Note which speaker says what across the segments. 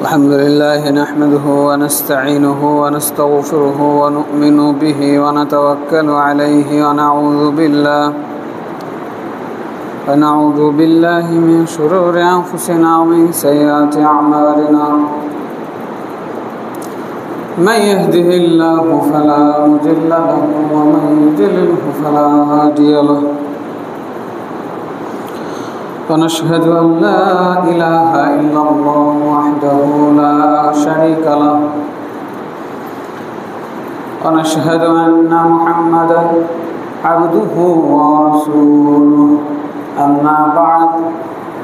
Speaker 1: الحمد لله نحمده ونستعينه ونستغفره ونؤمن به ونتوكل عليه ونعوذ بالله من شرور أنفسنا ومن سيئات أعمالنا من يهده الله فلا مضل له ومن يضلله فلا هادي له ونشهد أن لا إله إلا الله وحده لا شريك له ونشهد أن محمدا عبده ورسوله أما بعد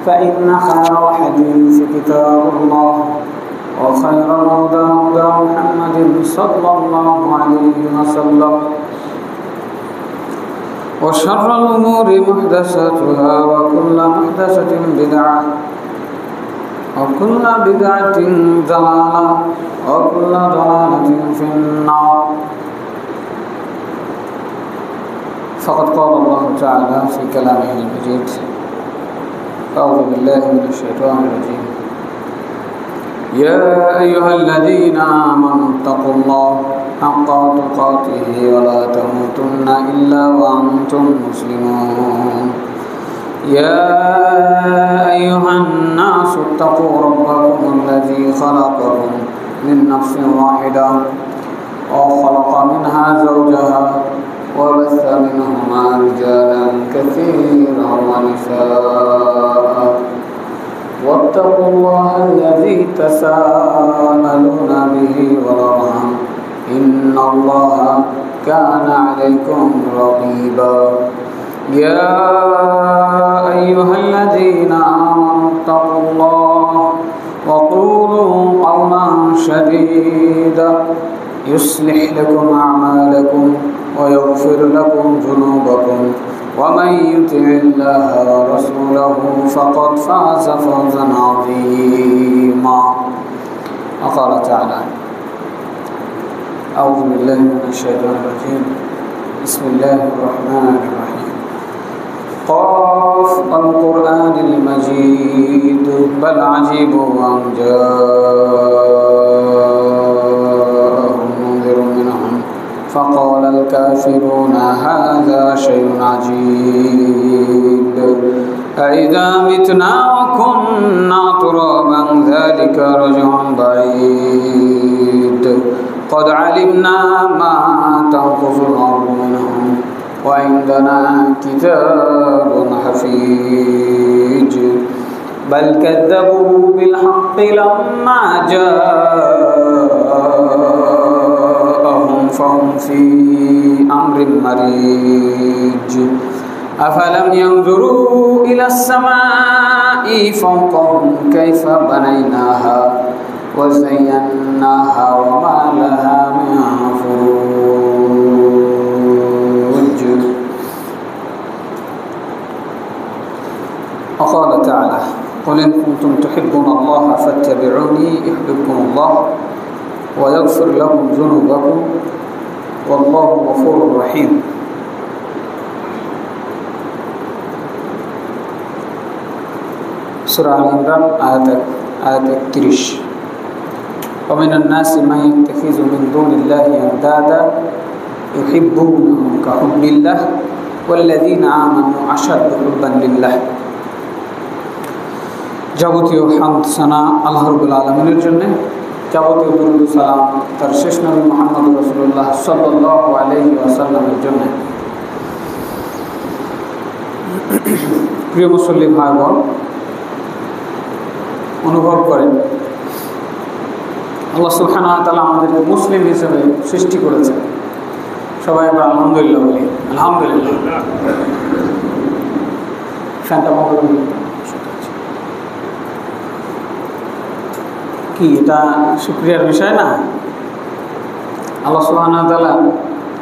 Speaker 1: فإن خير الحديث كتاب الله وخير الهدى هدى محمد صلى الله عليه وسلم وشر الأمور محدثاتها وكل محدثة بدعة وكل بدعة ضلالة وكل ضلالة في النار فقد قال الله تعالى في كلامه المجيد أعوذ بالله من الشيطان الرجيم يا أيها الذين آمنوا اتقوا الله حق تقاته ولا تموتن إلا وأنتم مسلمون يا أيها الناس اتقوا ربكم الذي خلقكم من نفس واحدة وخلق منها زوجها وبث منهما رجالا كثيرا ونساء واتقوا الله الذي تساءلون به والأرحام إن الله كان عليكم رقيبا يا أيها الذين آمنوا اتقوا الله وقولوا قولا سديدا يصلح لكم أعمالكم ويغفر لكم ذنوبكم ومن يطع الله ورسوله فقد فاز فوزا عظيما وقال تعالى أعوذ بالله من الشيطان الرجيم بسم الله الرحمن الرحيم قاف القرآن المجيد بل عجبوا أن جاءهم منذر منهم فقال الكافرون هذا شيء عجيب أإذا متنا وكنا ترابا ذلك رجع بعيد قد علمنا ما تنقص الأرض منهم وعندنا كتاب حفيظ بل كذبوا بالحق لما جاءهم فهم في أمر مريج أفلم ينظروا إلى السماء فوقهم كيف بنيناها وزيناها وما لها من فروج وقال تعالى قل إن كنتم تحبون الله فاتبعوني يحببكم الله ويغفر لكم ذنوبكم والله غفور رحيم سورة الإمران آية 30 ومن الناس من يتخذ من دون الله أندادا يحبونهم كحب الله والذين آمنوا أشد حبا لله যাবতীয় হামদ সানা আল্লাহ রাব্বুল আলামিনের জন্য যাবতীয় দরুদ ও সালাম তার শেষ নবী মুহাম্মদ রাসূলুল্লাহ সাল্লাল্লাহু আলাইহি ওয়াসাল্লামের জন্য প্রিয় মুসল্লি ভাই বোন অনুভব করেন আল্লাহ সুবহানাহু ওয়া তাআলা আমাদেরকে মুসলিম হিসেবে সৃষ্টি করেছেন সবাই আমরা আলহামদুলিল্লাহ বলি আলহামদুলিল্লাহ ফ্যানটা বন্ধ করে দিন কি এটা শুকরিয়ার বিষয় না আল্লাহ সুবহানাহু ওয়া তাআলা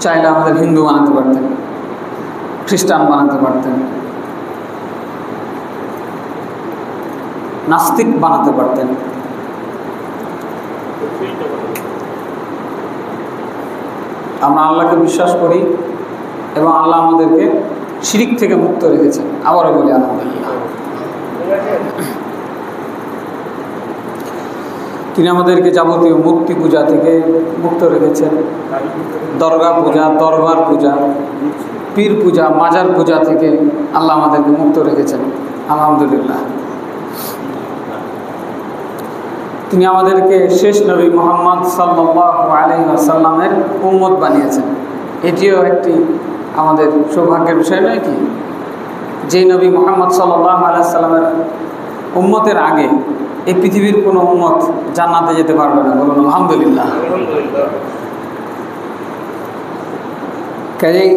Speaker 1: চাইলে আমাদের হিন্দু বানাতে পারতেন খ্রিস্টান বানাতে পারতেন নাস্তিক বানাতে পারতেন আমরা আল্লাহকে বিশ্বাস করি এবং আল্লাহ আমাদেরকে শিরিক থেকে মুক্ত রেখেছেন। আবারও বলি আলহামদুলিল্লাহ। তিনি আমাদেরকে যাবতীয় মূর্তি পূজা থেকে মুক্ত রেখেছেন। দরগা পূজা, দরবার পূজা, পীর পূজা, মাজার পূজা থেকে আল্লাহ আমাদেরকে মুক্ত রেখেছেন, আলহামদুলিল্লাহ। তিনি আমাদেরকে শেষ নবী মুহাম্মদ সাল্লাল্লাহু আলাইহি ওয়াসাল্লামের উম্মত বানিয়েছেন। এটিও একটি আমাদের সৌভাগ্যের বিষয় নয় কি? যে নবী মুহাম্মদ সাল্লাল্লাহু আলাইহি ওয়াসাল্লামের উম্মতের আগে এই পৃথিবীর কোনো উম্মত জান্নাতে যেতে পারবে না, বলুন আলহামদুলিল্লাহ। কাজেই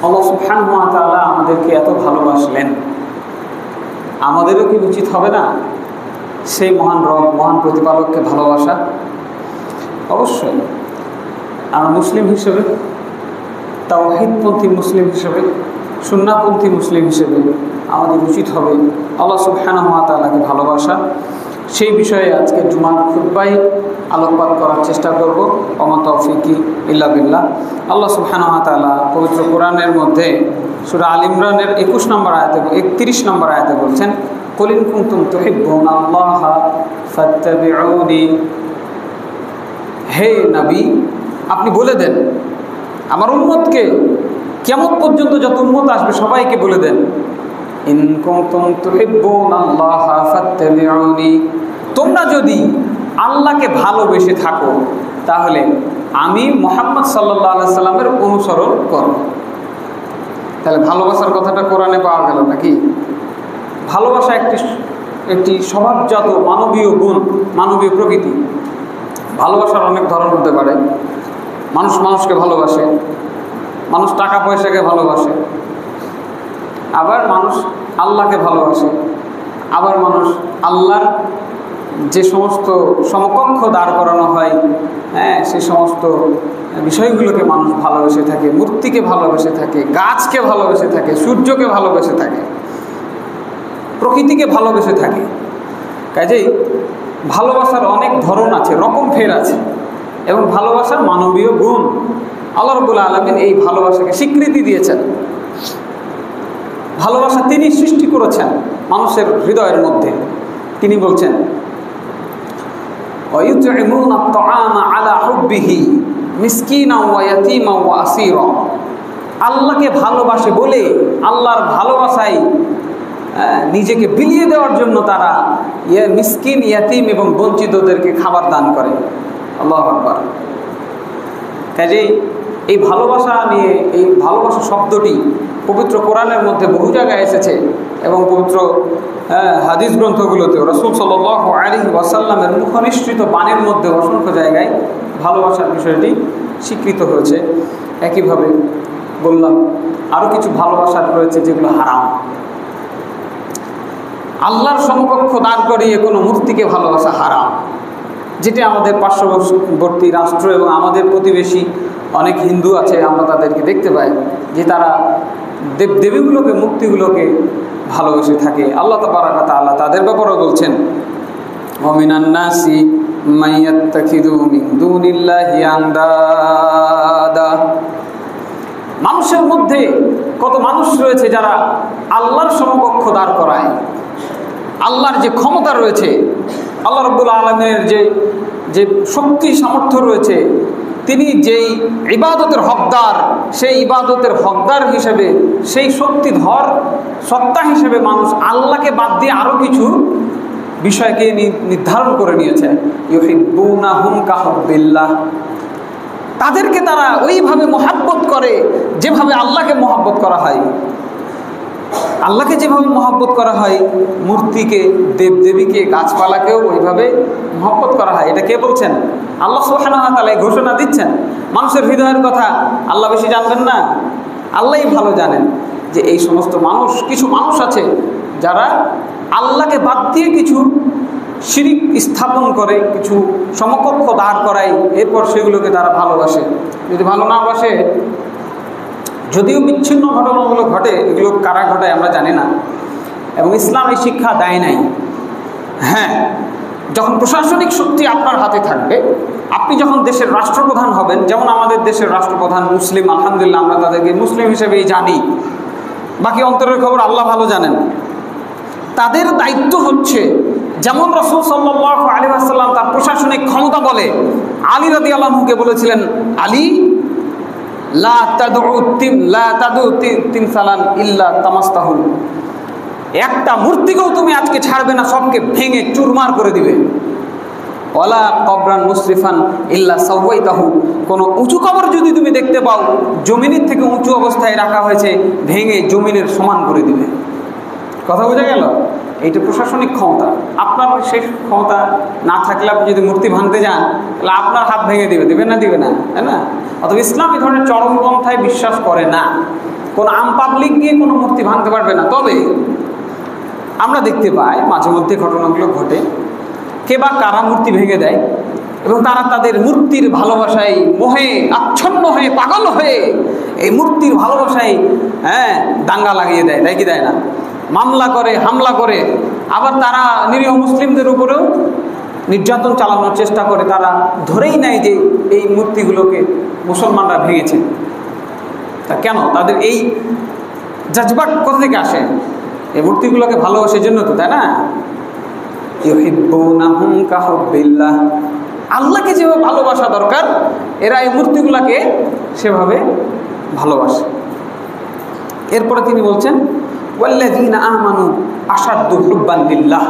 Speaker 1: আল্লাহ সুবহানাহু ওয়া তাআলা আমাদেরকে এত ভালোবাসলেন, আমাদেরও কি উচিত হবে না সেই মহান রব, মহান প্রতিপালককে ভালোবাসা? অবশ্যই। আমরা মুসলিম হিসেবে, তাওহীদপন্থী মুসলিম হিসেবে, সুন্নাহপন্থী মুসলিম হিসেবে আমাদের উচিত হবে আল্লাহ সুবহানাহু ওয়া তাআলাকে ভালোবাসা। সেই বিষয়ে আজকে জুমার খুতবায় আলোকপাত করার চেষ্টা করব। ওমা তৌফিকি ইল্লা বিল্লাহ। আল্লাহ সুবহানাহু ওয়া তাআলা পবিত্র কোরআনের মধ্যে সূরা আল ইমরানের 21 নম্বর আয়াতে 31 নম্বর আয়াতে বলছেন, কুল ইন কুনতুম তুহিব্বুনাল্লাহা ফাত্তাবিউনি। হে নবী, আপনি বলে দেন আমার উম্মতকে, কিয়ামত পর্যন্ত যত উম্মত আসবে সবাইকে বলে দেন, ইন কুনতুম তুহিব্বুনাল্লাহা ফাত্তাবিউনি, তোমরা যদি আল্লাহকে ভালোবেসে থাকো তাহলে আমি মুহাম্মদ সাল্লাল্লাহু আলাইহি সাল্লামের অনুসরণ করো। তাহলে ভালোবাসার কথাটা কোরআনে পাওয়া গেল নাকি? ভালোবাসা একটি স্বভাবজাত মানবীয় গুণ, মানবীয় প্রকৃতি। ভালোবাসার অনেক ধরন হতে পারে। মানুষ মানুষকে ভালোবাসে, মানুষ টাকা পয়সাকে ভালোবাসে, আবার মানুষ আল্লাহকে ভালোবাসে, আবার মানুষ আল্লাহর যে সমস্ত সমকক্ষ দাঁড় করানো হয়, সে সমস্ত বিষয়গুলোকে মানুষ ভালোবেসে থাকে। মূর্তিকে ভালোবেসে থাকে, গাছকে ভালোবেসে থাকে, সূর্যকে ভালোবেসে থাকে, প্রকৃতিকে ভালোবেসে থাকে। কাজেই ভালোবাসার অনেক ধরন আছে, রকম ফের আছে, এবং ভালোবাসার মানবীয় গুণ। আল্লাহ রাব্বুল আলামিন এই ভালোবাসাকে স্বীকৃতি দিয়েছেন। ভালোবাসা তিনি সৃষ্টি করেছেন মানুষের হৃদয়ের মধ্যে। তিনি বলছেন, ওয়ায়ুতঈমুনা আত-তাআমা আলা হুব্বিহি মিসকিনাও ওয়া ইয়াতীমা ওয়া আসীরা। আল্লাহকে ভালোবাসে বলে আল্লাহর ভালোবাসায় নিজেকে বিলিয়ে দেওয়ার জন্য তারা মিসকিন, ইয়াতীম এবং বঞ্চিতদেরকে খাবার দান করে। আল্লাহু আকবার। কাজেই এই ভালোবাসা নিয়ে, এই ভালোবাসা শব্দটি পবিত্র কোরআনের মধ্যে বহু জায়গায় এসেছে, এবং পবিত্র হাদিস গ্রন্থগুলোতেও রাসূল সাল্লাল্লাহু আলাইহি ওয়াসাল্লামের মুখনিসৃত বাণীর মধ্যে অসংখ্য জায়গায় ভালোবাসার বিষয়টি স্বীকৃত হয়েছে। একইভাবে বললাম আরও কিছু ভালোবাসার রয়েছে যেগুলো হারাম। আল্লাহর সমকক্ষ দাঁড় করিয়ে কোনো মূর্তিকে ভালোবাসা হারাম, যেটা আমাদের পার্শ্ববর্তী রাষ্ট্র এবং আমাদের প্রতিবেশী অনেক হিন্দু আছে, আমরা তাদেরকে দেখতে পাই যে তারা দেবদেবীগুলোকে, মূর্তিগুলোকে ভালোবেসে থাকে। আল্লাহ তাবারাক ওয়া তাআলা তাদের ব্যাপারেও বলছেন, ওয়া মিনান নাসি মান ইয়াত্তাখিযু মিন দুনিল্লাহি আনদাদা। মানুষের মধ্যে কত মানুষ রয়েছে যারা আল্লাহর সমকক্ষ দাঁড় করায়। আল্লাহর যে ক্ষমতা রয়েছে, আল্লাহ রাব্বুল আলামিনের যে শক্তি সামর্থ্য রয়েছে, তিনি যেই ইবাদতের হকদার, সেই ইবাদতের হকদার হিসেবে, সেই শক্তিধর সত্তা হিসেবে মানুষ আল্লাহকে বাদ দিয়ে আরও কিছু বিষয়কে নির্ধারণ করে নিয়েছে। ইউহিব্বুনাহুম কাহুব্বিল্লাহ। তাদেরকে তারা ওইভাবে মহাব্বত করে যেভাবে আল্লাহকে মহাব্বত করা হয়। আল্লাহকে যেভাবে মহাব্বত করা হয়, মূর্তিকে, দেবদেবীকে, গাছপালাকেও ওইভাবে মহাব্বত করা হয়। এটা কে বলছেন? আল্লাহ সুবহানাহু ওয়া তাআলা ঘোষণা দিচ্ছেন। মানুষের হৃদয়ের কথা আল্লাহ বেশি জানবেন না? আল্লাহই ভালো জানেন যে এই সমস্ত মানুষ, কিছু মানুষ আছে যারা আল্লাহকে বাদ দিয়ে কিছু শিরিক স্থাপন করে, কিছু সমকক্ষ দাঁড় করায়, এরপর সেগুলোকে তারা ভালোবাসে। যদি ভালো না বাসে, যদিও বিচ্ছিন্ন ঘটনাগুলো ঘটে, এগুলো কারা ঘটায় আমরা জানি না, এবং ইসলাম এই শিক্ষা দেয় নাই। হ্যাঁ, যখন প্রশাসনিক শক্তি আপনার হাতে থাকবে, আপনি যখন দেশের রাষ্ট্রপ্রধান হবেন, যেমন আমাদের দেশের রাষ্ট্রপ্রধান মুসলিম, আলহামদুলিল্লাহ আমরা তাদেরকে মুসলিম হিসেবেই জানি, বাকি অন্তরের খবর আল্লাহ ভালো জানেন। তাদের দায়িত্ব হচ্ছে, যেমন রাসূল সাল্লাল্লাহু আলাইহি ওয়াসাল্লাম তার প্রশাসনিক ক্ষমতা বলে আলী রাদিয়াল্লাহু আনহুকে বলেছিলেন, আলী লা তাদউ তিমসালান ইল্লা তামাস্তাহু, একটা মূর্তিকেও তুমি আজকে ছাড়বে না, সবকে ভেঙে চুরমার করে দিবে। ওয়ালা কবরান মুসরিফান ইল্লা সাওয়াইতাহু, কোনো উঁচু কবর যদি তুমি দেখতে পাও জমিনের থেকে উঁচু অবস্থায় রাখা হয়েছে, ভেঙে জমিনের সমান করে দিবে। কথা বোঝা গেল? এইটা প্রশাসনিক ক্ষমতা। আপনার সেই ক্ষমতা না থাকলে আপনি যদি মূর্তি ভাঙতে যান তাহলে আপনার হাত ভেঙে দিবে না, দিবে না, তাই না? অথবা ইসলাম এই ধরনের চরমপন্থায় বিশ্বাস করে না। কোনো আম পাবলিক গিয়ে কোনো মূর্তি ভাঙতে পারবে না। তবে আমরা দেখতে পাই মাঝে মধ্যে ঘটনাগুলো ঘটে, কে বা কারা মূর্তি ভেঙে দেয় এবং তারা তাদের মূর্তির ভালোবাসায় মোহে আচ্ছন্ন হয়ে পাগল হয়ে এই মূর্তির ভালোবাসায় দাঙ্গা লাগিয়ে দেয়, কি দেয় না, মামলা করে, হামলা করে। আবার তারা নিরীহ মুসলিমদের উপরেও নির্যাতন চালানোর চেষ্টা করে। তারা ধরেই নেয় যে এই মূর্তিগুলোকে মুসলমানরা ভেঙেছে। তা কেন? তাদের এই জাজবাট কোথা থেকে আসে? এই মূর্তিগুলোকে ভালোবাসার জন্য তো, তাই না? ইউহিব্বুনাহুম কাহুব্বিল্লাহ, আল্লাহকে যেভাবে ভালোবাসা দরকার এরা এই মূর্তিগুলোকে সেভাবে ভালোবাসে। এরপরে তিনি বলছেন ওয়াল্লাযীনা আমানু আশাদ্দু হুব্বান লিল্লাহ,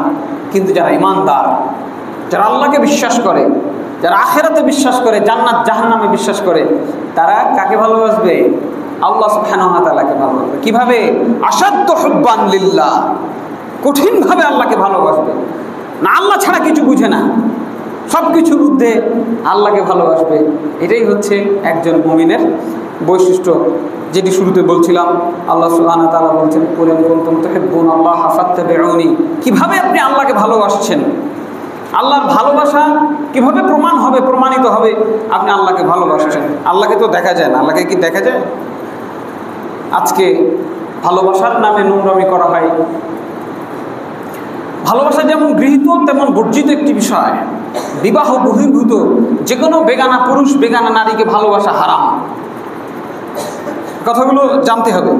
Speaker 1: কিন্তু যারা ঈমানদার, যারা আল্লাহকে বিশ্বাস করে, যারা আখিরাতে বিশ্বাস করে, জান্নাত জাহান্নামে বিশ্বাস করে, তারা কাকে ভালোবাসবে? আল্লাহ সুবহানাহু ওয়া তাআলাকে ভালোবাসবে। কিভাবে? আশাদ্দু হুব্বান লিল্লাহ, কঠিনভাবে আল্লাহকে ভালোবাসবে না। আল্লাহ ছাড়া কিছু বুঝে না, সব কিছুর ঊর্ধ্বে আল্লাহকে ভালোবাসবে। এটাই হচ্ছে একজন মুমিনের বৈশিষ্ট্য, যেটি শুরুতে বলছিলাম। আল্লাহ সুবহানাহু ওয়া তাআলা বলছেন, কুল ইন কুনতুম তুহিব্বুনাল্লাহা ফাত্তাবিউনি, কিভাবে আপনি আল্লাহকে ভালোবাসছেন? আল্লাহর ভালোবাসা কিভাবে প্রমাণিত হবে আপনি আল্লাহকে ভালোবাসছেন? আল্লাহকে তো দেখা যায় না। আল্লাহকে কি দেখা যায়? আজকে ভালোবাসার নামে নোংরামি করা হয়। ভালোবাসা যেমন গৃহীত তেমন বর্জিত একটি বিষয়। বিবাহ বহির্ভূত যে কোনো বেগানা পুরুষ, বেগানা নারীকে ভালোবাসা হারাম। কথাগুলো জানতে হবে।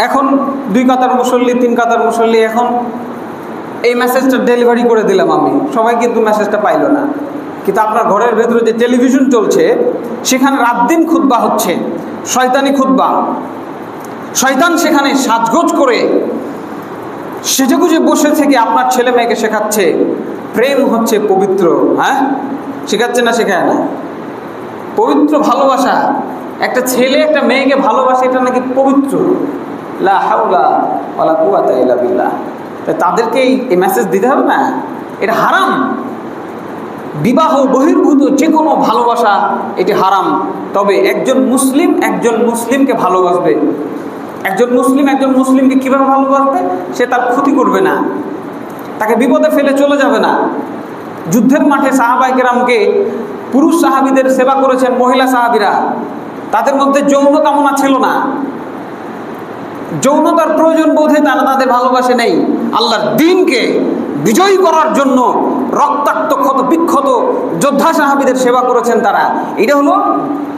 Speaker 1: এখন 2 কাতার মুসল্লি, 3 কাতার মুসল্লি, এখন এই মেসেজটা ডেলিভারি করে দিলাম আমি, সবাই কিন্তু মেসেজটা পাইল না। কিন্তু আপনার ঘরের ভেতরে যে টেলিভিশন চলছে সেখানে রাত দিন খুতবা হচ্ছে, শয়তানি খুতবা। শয়তান সেখানে সাজগোজ করে সেজেগুজে বসে থেকে আপনার ছেলে মেয়েকে শেখাচ্ছে প্রেম হচ্ছে পবিত্র। শেখাচ্ছে না? শেখায় না। পবিত্র ভালোবাসা, একটা ছেলে একটা মেয়েকে ভালোবাসে, এটা নাকি পবিত্র। লা হাওলা ওয়ালা কুওয়াতা ইল্লা বিল্লাহ। তাই তাদেরকে এই মেসেজ দিতে হবে না, এটা হারাম। বিবাহ বহির্ভূত যে কোনো ভালোবাসা এটি হারাম। তবে একজন মুসলিমকে ভালোবাসবে। একজন মুসলিমকে কীভাবে ভালোবাসবে? সে তার ক্ষতি করবে না, তাকে বিপদে ফেলে চলে যাবে না। যুদ্ধের মাঠে সাহাবায়ে কেরামকে পুরুষ সাহাবীদের সেবা করেছেন মহিলা সাহাবীরা। তাদের মধ্যে যৌন কামনা ছিল না, যৌনতার প্রয়োজন বোধে তারা তাদের ভালোবাসে নেই। আল্লাহর দ্বীনকে বিজয়ী করার জন্য রক্তাক্ত ক্ষত বিক্ষত যোদ্ধা সাহাবীদের সেবা করেছেন তারা। এটা হলো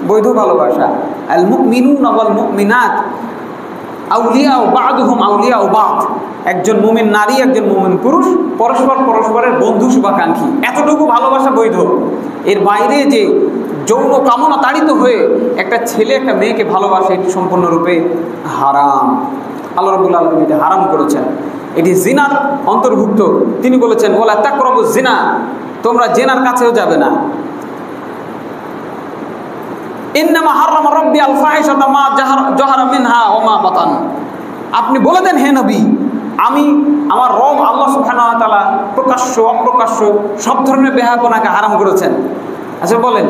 Speaker 1: বৈধ ভালোবাসা। আল মুমিনুনা ওয়াল মুমিনাত আউলিয়াউ বা'দুহুম আউলিয়াউ বা'দ। একজন মুমিন নারী, একজন মুমিন পুরুষ পরস্পরের বন্ধু শুভাকাঙ্ক্ষী, এতটুকু ভালোবাসা বৈধ। এর বাইরে যে যৌন কামনা তাড়িত হয়ে একটা ছেলে একটা মেয়েকে ভালোবাসে, এটি সম্পূর্ণরূপে হারাম। আল্লাহ রাব্বুল আলামিন এটা হারাম করেছেন, এটি জিনার অন্তর্ভুক্ত। তিনি বলেছেন ওয়ালা তাকরাবুজ জিনা, তোমরা জিনার কাছেও যাবে না। ইন্নামা হারামা রাব্বি আল ফাহিশাতা মা জাহারা মিনহা ওয়া মা বাতান। আপনি বলে দেন, হে নবী, আমার রব আল্লাহ সুবহানাহু ওয়া তাআলা প্রকাশ্য অপ্রকাশ্য সব ধরনের বেহায়াপনাকে হারাম করেছেন। আচ্ছা বলেন,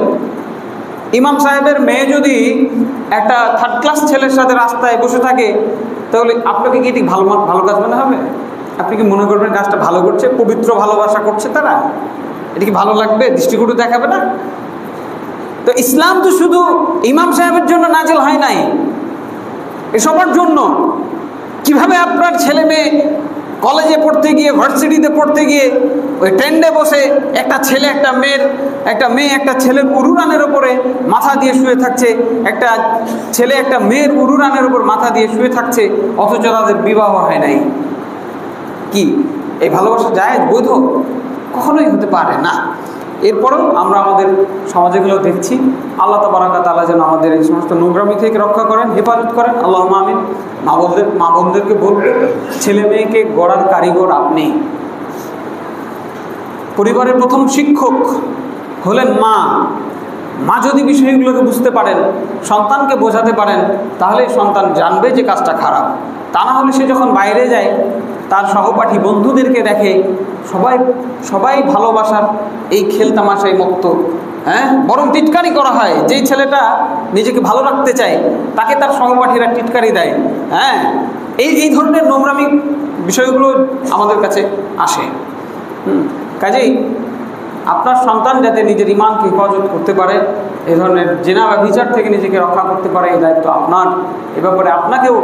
Speaker 1: ইমাম সাহেবের মেয়ে যদি একটা 3rd ক্লাস ছেলের সাথে রাস্তায় বসে থাকে, তাহলে আপনাকে কি এটি ভালো কাজ মনে হবে? আপনি কি মনে করবেন কাজটা ভালো করছে, পবিত্র ভালোবাসা করছে তারা? এটা কি ভালো লাগবে? দৃষ্টিকটু দেখাবে না? তো ইসলাম তো শুধু ইমাম সাহেবের জন্য নাজিল হয় নাই, এ সবার জন্য। কিভাবে আপনার ছেলে মেয়ে কলেজে পড়তে গিয়ে, ভার্সিটিতে পড়তে গিয়ে ওই ট্রেন্ডে বসে একটা মেয়ে একটা ছেলের উরুরানের উপরে মাথা দিয়ে শুয়ে থাকছে, একটা ছেলে একটা মেয়ের উরুরানের উপর মাথা দিয়ে শুয়ে থাকছে, অথচ তাদের বিবাহ হয় নাই। কি এই ভালোবাসা জায়েজ বৈধ? কখনোই হতে পারে না। এরপরেও আমরা আমাদের সমাজেগুলো দেখছি, আল্লাহ তাবারাক ওয়া তাআলা যেন আমাদের এই সমস্ত নোংরামি থেকে রক্ষা করেন, হেফাজত করেন। আল্লাহুম্মা আমিন। মা বোনদেরকে বলবো, ছেলে মেয়েকে গড়ার কারিগর আপনি। পরিবারের প্রথম শিক্ষক হলেন মা। মা যদি বিষয়গুলোকে বুঝতে পারেন, সন্তানকে বোঝাতে পারেন, তাহলে সন্তান জানবে যে কাজটা খারাপ। তা না হলে সে যখন বাইরে যায়, তার সহপাঠী বন্ধুদেরকে দেখে সবাই ভালোবাসার এই খেলতামাশায় মত্ত, বরং টিটকারি করা হয়। যেই ছেলেটা নিজেকে ভালো রাখতে চায় তাকে তার সহপাঠীরা টিটকারি দেয়। এই ধরনের নোংরামি বিষয়গুলো আমাদের কাছে আসে। কাজেই আপনার সন্তান যাতে নিজের ঈমানকে হেফাজত করতে পারে, এই ধরনের জিনা বা বিচার থেকে নিজেকে রক্ষা করতে পারে, এই দায়িত্ব আপনার। এ ব্যাপারে আপনাকেও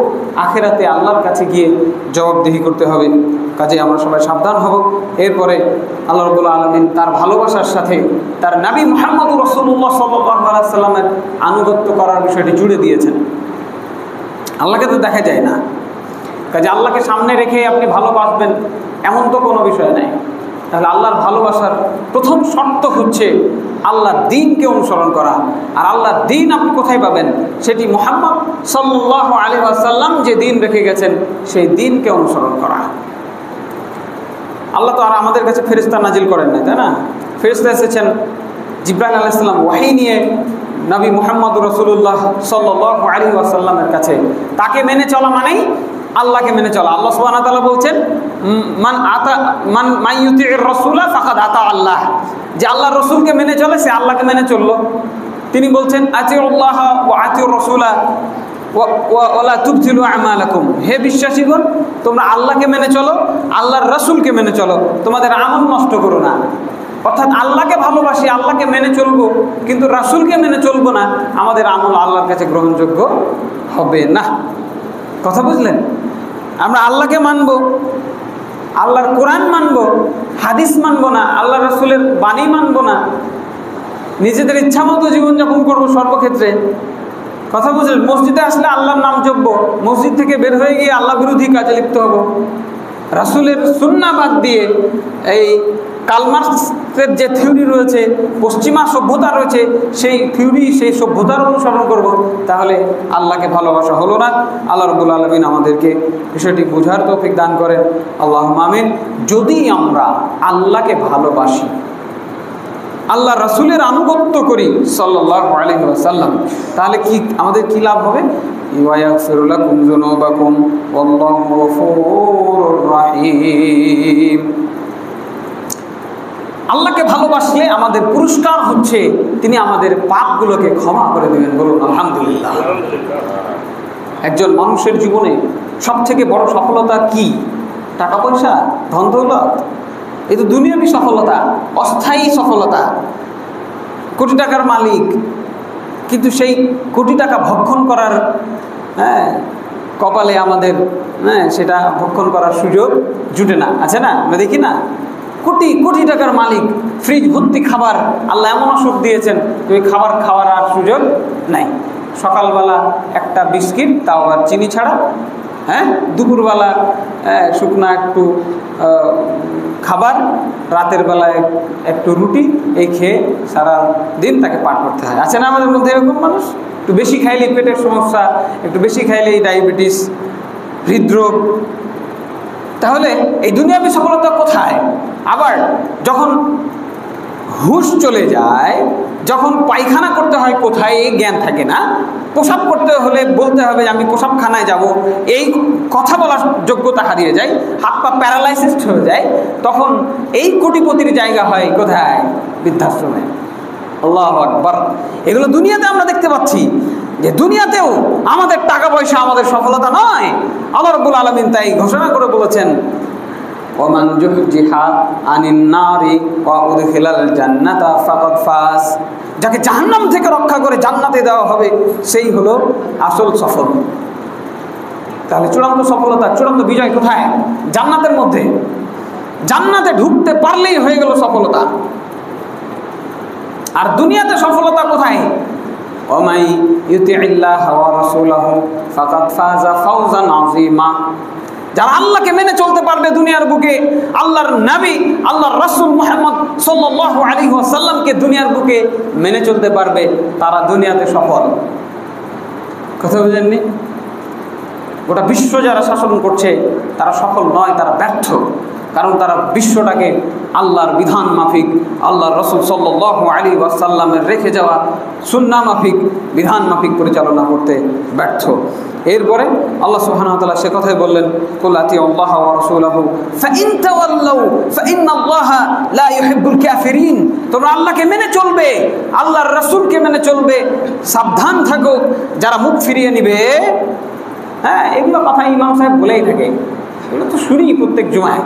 Speaker 1: আখিরাতে আল্লাহর কাছে গিয়ে জবাবদিহি করতে হবে। কাজেই আমরা সবাই সাবধান হব। এরপরে আল্লাহ রাব্বুল আলামিন তার ভালোবাসার সাথে তার নবী মুহাম্মদ রাসূলুল্লাহ সাল্লাল্লাহু আলাইহি সাল্লামের আনুগত্য করার বিষয়টি জুড়ে দিয়েছেন। আল্লাহকে তো দেখা যায় না, কাজে আল্লাহকে সামনে রেখে আপনি ভালোবাসবেন এমন তো কোনো বিষয় নাই। তাহলে আল্লাহর ভালোবাসার প্রথম শর্ত হচ্ছে আল্লাহর দ্বীনকে অনুসরণ করা। আর আল্লাহর দ্বীন আপনি কোথায় পাবেন? সেটি মুহাম্মদ সাল্লাল্লাহু আলাইহি ওয়াসাল্লাম যে দ্বীন রেখে গেছেন সেই দ্বীনকে অনুসরণ করা। আল্লাহ তো আর আমাদের কাছে ফেরেশতা নাজিল করেন না, তাই না? ফেরেশতা এসেছেন জিবরাইল আলাইহিস সালাম ওহী নিয়ে নবী মুহাম্মদ রাসূলুল্লাহ সাল্লাল্লাহু আলাইহি ওয়াসাল্লামের কাছে। তাকে মেনে চলা মানেই আল্লাহকে মেনে চলা। আল্লাহ সুবহানাহু ওয়া তাআলা বলছেন মান ইউতিউর রাসূলা ফাকাদ আতা আল্লাহ, যে আল্লাহর রাসূলকে মেনে চলে সে আল্লাহকে মেনে চললো। তিনি বলছেন আতিউল্লাহ ওয়া আতিউর রাসূলা ওয়া লা তুবতিলু আমালাকুম, হে বিশ্বাসীগণ তোমরা আল্লাহকে মেনে চলো, আল্লাহর রাসূলকে মেনে চলো, তোমাদের আমল নষ্ট করো না। অর্থাৎ আল্লাহকে ভালোবাসি, আল্লাহকে মেনে চলবো, কিন্তু রাসূলকে মেনে চলবো না, আমাদের আমল আল্লাহর কাছে গ্রহণযোগ্য হবে না। কথা বুঝলেন? আমরা আল্লাহকে মানবো, আল্লাহর কোরআন মানবো, হাদিস মানবো না, আল্লাহ রাসূলের বাণী মানবো না, নিজেদের ইচ্ছা মতো জীবনযাপন করবো সর্বক্ষেত্রে। কথা বুঝলেন? মসজিদে আসলে আল্লাহর নাম জপবো, মসজিদ থেকে বের হয়ে গিয়ে আল্লাহ বিরোধী কাজে লিপ্ত হব। রাসূলের সুন্নাহ বাদ দিয়ে এই কালমার্ক্সের যে থিওরি রয়েছে, পশ্চিমা সভ্যতা রয়েছে, সেই থিওরি সেই সভ্যতার অনুসরণ করব, তাহলে আল্লাহকে ভালোবাসা হলো না। আল্লাহ রাব্বুল আলামিন আমাদেরকে বিষয়টি বোঝার তৌফিক দান করেন। আল্লাহুম্মা আমিন। যদি আমরা আল্লাহকে ভালোবাসি, আল্লাহ রাসূলের আনুগত্য করি সাল্লাল্লাহু আলাইহি ওয়াসাল্লাম, তাহলে কি আমাদের কি লাভ হবে? ইয়াগফিরু লাকুম যুনুবাকুম ওয়াল্লাহু গফুরুর রহিম। আল্লাহকে ভালোবাসলে আমাদের পুরস্কার হচ্ছে তিনি আমাদের পাপগুলোকে ক্ষমা করে দেবেন। বলুন আলহামদুলিল্লাহ। একজন মানুষের জীবনে সবথেকে বড় সফলতা কি? টাকা পয়সা, ধন দৌলত? এই তো দুনিয়াবী সফলতা, অস্থায়ী সফলতা। কোটি টাকার মালিক, কিন্তু সেই কোটি টাকা ভক্ষণ করার কপালে আমাদের সেটা ভক্ষণ করার সুযোগ জুটে না, আছে না? আমরা দেখি না, কোটি কোটি টাকার মালিক, ফ্রিজ ভর্তি খাবার, আল্লাহ এমন সুখ দিয়েছেন, তুমি খাবার খাওয়ার আর সুযোগ নাই। সকালবেলা একটা বিস্কিট, তাও আর চিনি ছাড়া, দুপুরবেলা শুকনা একটু খাবার, রাতের বেলায় একটু রুটি, এই খেয়ে সারা দিন তাকে পার করতে হয়। আছে না আমাদের মধ্যে এরকম মানুষ? একটু বেশি খাইলেই পেটের সমস্যা, একটু বেশি খাইলেই ডায়াবেটিস, হৃদরোগ। তাহলে এই দুনিয়াবী সফলতা কোথায়? আবার যখন হুঁশ চলে যায়, যখন পায়খানা করতে হয় কোথায় এই জ্ঞান থাকে না, প্রসাব করতে হলে বলতে হবে আমি প্রসাবখানায় যাব, এই কথা বলার যোগ্যতা হারিয়ে যায়, হাত পা প্যারালাইসিস হয়ে যায়, তখন এই কোটিপতির জায়গা হয় কোথায়? বৃদ্ধাশ্রমে। আল্লাহু আকবার। এগুলো দুনিয়াতে আমরা দেখতে পাচ্ছি, যে দুনিয়াতেও আমাদের টাকা পয়সা আমাদের সফলতা নয়। আল্লাহ রাব্বুল আলামিন তাই ঘোষণা করে বলেছেন, ওমান যুহজিহা আনিন নারি ওয়া উদখিলাল জান্নাতা ফাকাদ ফাজ। যাকে জাহান্নাম থেকে রক্ষা করে জান্নাতে দেওয়া হবে, সেই হলো আসল সফল। তাহলে চূড়ান্ত সফলতা, চূড়ান্ত বিজয় কোথায়? জান্নাতের মধ্যে। জান্নাতে ঢুকতে পারলেই হয়ে গেল সফলতা। আর দুনিয়াতে সফলতা কোথায়? ওমাই ইউতিইল্লাহ ওয়া রাসূলাহু ফাকাদ ফাজা ফাওজান আযীমা। যারা আল্লাহকে মেনে চলতে পারবে দুনিয়া দুনিয়ার বুকে আল্লাহর নবী আল্লাহর রাসূল মুহাম্মদ সাল্লাল্লাহু আলাইহি ওয়াসাল্লামকে দুনিয়ার বুকে মেনে চলতে পারবে, তারা দুনিয়াতে সফল। কথা বুঝেননি? গোটা বিশ্ব যারা শাসন করছে তারা সফল নয়, তারা ব্যর্থ। কারণ তারা বিশ্বটাকে আল্লাহর বিধান মাফিক, আল্লাহর রাসূল সাল্লাল্লাহু আলাইহি ওয়াসাল্লামের রেখে যাওয়া সুন্নাহ মাফিক, বিধান মাফিক পরিচালনা করতে ব্যর্থ। এরপরে আল্লাহ সুবহানাহু ওয়া তাআলা সে কথাই বললেন, কুল আতিউল্লাহ ওয়া রাসূলাহু ফাইন তাওয়াল্লাউ ফাইন্নাল্লাহা লা ইউহিব্বুল কাফিরিন। তোমরা আল্লাহকে মেনে চলবে, আল্লাহর রাসূলকে মেনে চলবে, সাবধান থাকো যারা মুখ ফিরিয়ে নিবে। হ্যাঁ, এগুলো কথা ইমাম সাহেব বলেই থাকে, এগুলো তো শুনি প্রত্যেক জুমায়।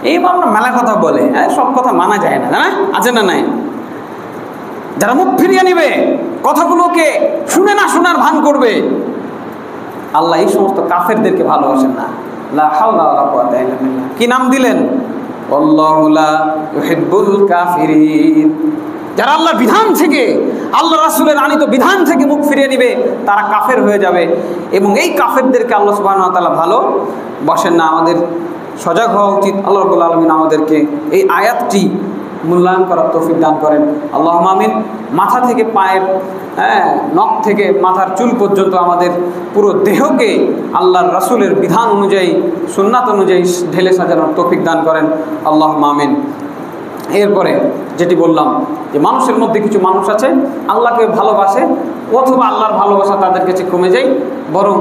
Speaker 1: এই ইমামরা মেলা কথা বলে, সব কথা মানা যায় না, না আছে না নাই? যারা মুখ ফিরিয়ে নিবে, কথাগুলোকে শুনে না শোনার ভান করবে, আল্লাহ এই সমস্ত কাফেরদেরকে ভালোবাসেন না। লা হাওলা ওয়ালা কুওয়াতা ইল্লা বিল্লাহ। কি নাম দিলেন? আল্লাহু লা ইউহিব্বুল কাফিরিন। যারা আল্লাহর বিধান থেকে, আল্লাহ রাসূলের আনিত বিধান থেকে মুখ ফিরিয়ে নিবে, তারা কাফের হয়ে যাবে। এবং এই কাফেরদেরকে আল্লাহ সুবহানাহু ওয়া তাআলা ভালোবাসেন না। আমাদের সজাগ হওয়া উচিত। আল্লাহ রাব্বুল আলামিন আমাদেরকে এই আয়াতটি মূল্যায়ন করার তৌফিক দান করেন। আল্লাহুম্মা আমিন। মাথা থেকে পায়ের নখ থেকে মাথার চুল পর্যন্ত আমাদের পুরো দেহকে আল্লাহর রাসূলের বিধান অনুযায়ী, সুন্নাত অনুযায়ী ঢেলে সাজানোর তৌফিক দান করেন। আল্লাহুম্মা আমিন। এরপরে যেটি বললাম যে মানুষের মধ্যে কিছু মানুষ আছে আল্লাহকে ভালোবাসে, অথবা আল্লাহর ভালোবাসা তাদের কাছে কমে যায়, বরং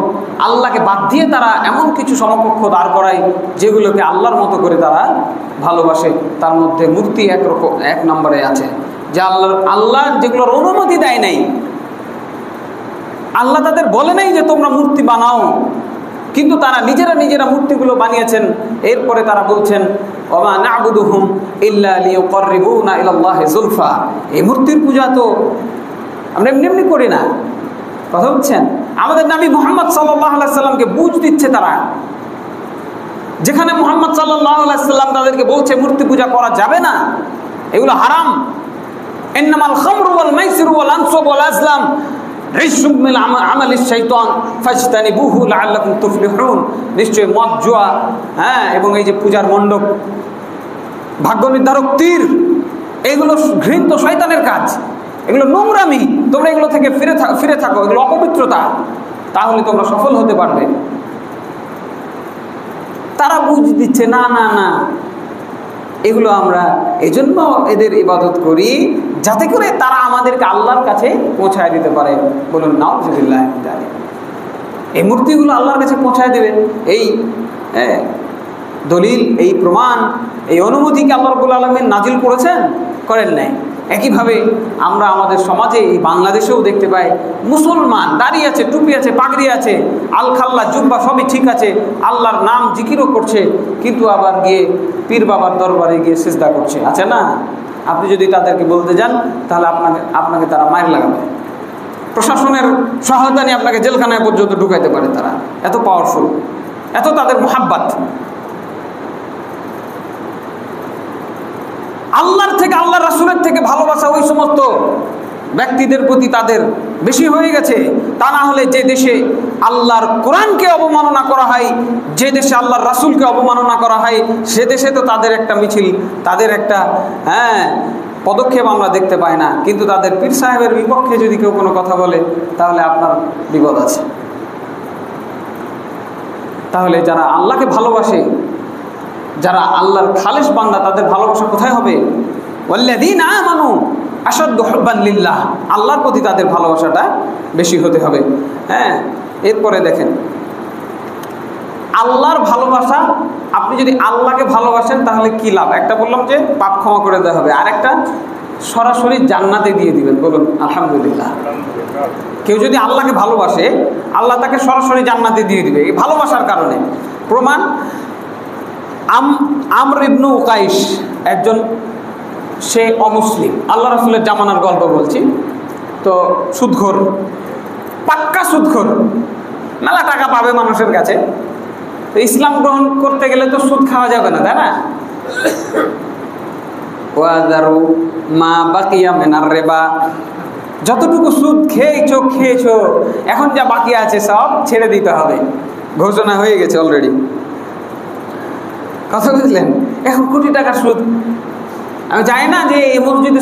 Speaker 1: আল্লাহকে বাদ দিয়ে তারা এমন কিছু সমকক্ষ দাঁড় করায় যেগুলোকে আল্লাহর মতো করে তারা ভালোবাসে। তার মধ্যে মূর্তি এক নম্বরে আছে, যে আল্লাহ যেগুলোর অনুমতি দেয় নাই, আল্লাহ তাদের বলে নাই যে তোমরা মূর্তি বানাও, কিন্তু তারা নিজেরা মূর্তিগুলো বানিয়েছেন। এরপরে তারা বলছেন ওমা না'বুদুহুম ইল্লা লিয়ুকাররিবুনা ইলাল্লাহি যুলফা। এই মূর্তির পূজা তো আমরা এমনি করি না। কথা বলছেন, আমাদের নবী মুহাম্মদ সাল্লাল্লাহু আলাইহি সাল্লামকে বুঝ দিচ্ছে তারা, যেখানে মুহাম্মদ সাল্লাল্লাহু আলাইহি সাল্লাম তাদেরকে বলছে মূর্তি পূজা করা যাবে না, এগুলো হারাম। ইন্নামাল খামরু ওয়াল মাইসিরু ওয়াল আনসাব ওয়াল আজলাম রিজসুম মিন আমালিশ শাইতান ফাজতানিবুহু লাআল্লাকুম তুফলিহুন। নিশ্চয় মদ, জুয়া, এবং এই যে পূজার মণ্ডপ, ভাগ্য নির্ধারক তীর, এগুলো ঘৃণিত শয়তানের কাজ, এগুলো নোংরামি। তোমরা এগুলো থেকে ফিরে থাকো, এগুলো অপবিত্রতা, তাহলে তোমরা সফল হতে পারবে। তারা বুঝ দিচ্ছে না না না, এগুলো আমরা এজন্য এদের ইবাদত করি যাতে করে তারা আমাদেরকে আল্লাহর কাছে পৌঁছায় দিতে পারে। বলুন নাউযুবিল্লাহ। এই মূর্তিগুলো আল্লাহর কাছে পৌঁছায় দেবে, এই দলিল, এই প্রমাণ, এই অনুমতিকে আল্লাহ রাব্বুল আলামিন নাজিল করেছেন? করেন নাই। একইভাবে আমরা আমাদের সমাজে, এই বাংলাদেশেও দেখতে পাই, মুসলমান দাঁড়িয়ে আছে, টুপি আছে, পাগড়ি আছে, আলখাল্লা, জুব্বা সবই ঠিক আছে, আল্লাহর নাম জিকিরও করছে, কিন্তু আবার গিয়ে পীর বাবার দরবারে গিয়ে সিজদা করছে, আছে না? আপনি যদি তাদেরকে বলতে যান তাহলে আপনাকে তারা মায়ের লাগাবে, প্রশাসনের সহায়তা নিয়ে আপনাকে জেলখানায় পর্যন্ত ঢুকাইতে পারে। তারা এত পাওয়ারফুল, এত তাদের মুহাব্বত। আল্লাহর থেকে, আল্লাহ রাসূলের থেকে ভালোবাসা ওই সমস্ত ব্যক্তিদের প্রতি তাদের বেশি হয়ে গেছে। তা না হলে যে দেশে আল্লাহর কোরআনকে অবমাননা করা হয়, যে দেশে আল্লাহর রাসূলকে অবমাননা করা হয়, সে দেশে তো তাদের একটা মিছিল, তাদের একটা পদক্ষেপ আমরা দেখতে পাই না। কিন্তু তাদের পীর সাহেবের বিপক্ষে যদি কেউ কোনো কথা বলে তাহলে আপনার বিপদ আছে। তাহলে যারা আল্লাহকে ভালোবাসে, যারা আল্লাহর খালেস বান্দা, তাদের ভালোবাসা কোথায় হবে? ওয়াল্লাযীনা আমানু আশাদ্দু হুব্বান লিল্লাহ। আল্লাহর প্রতি তাদের ভালোবাসাটা বেশি হতে হবে। এরপরে দেখেন, আল্লাহর ভালোবাসা, আপনি যদি আল্লাহকে ভালোবাসেন তাহলে কি লাভ? একটা বললাম যে পাপ ক্ষমা করে দেওয়া হবে, আর একটা সরাসরি জান্নাতে দিয়ে দিবেন। বলুন আলহামদুলিল্লাহ। কেউ যদি আল্লাহকে ভালোবাসে, আল্লাহ তাকে সরাসরি জান্নাতে দিয়ে দিবে এই ভালোবাসার কারণে। প্রমাণ, আমর ইবনু উকাইশ একজন, সে অমুসলিম, আল্লাহ রাসূলের জামানার গল্প বলছি। তো সুদখোর, পাক্কা সুদখোর, মেলা টাকা পাবে মানুষের কাছে। তো ইসলাম গ্রহণ করতে গেলে তো সুদ খাওয়া যাবে না, তাই না? ওয়াদারু মা বাকিয়া মিনার রিবা, যতটুকু সুদ খেয়েছো, এখন যা বাকি আছে সব ছেড়ে দিতে হবে, ঘোষণা হয়ে গেছে অলরেডি। কথা বুঝলেন? এখন কোটি টাকার সুদ। আমি জানি না যে এই মসজিদে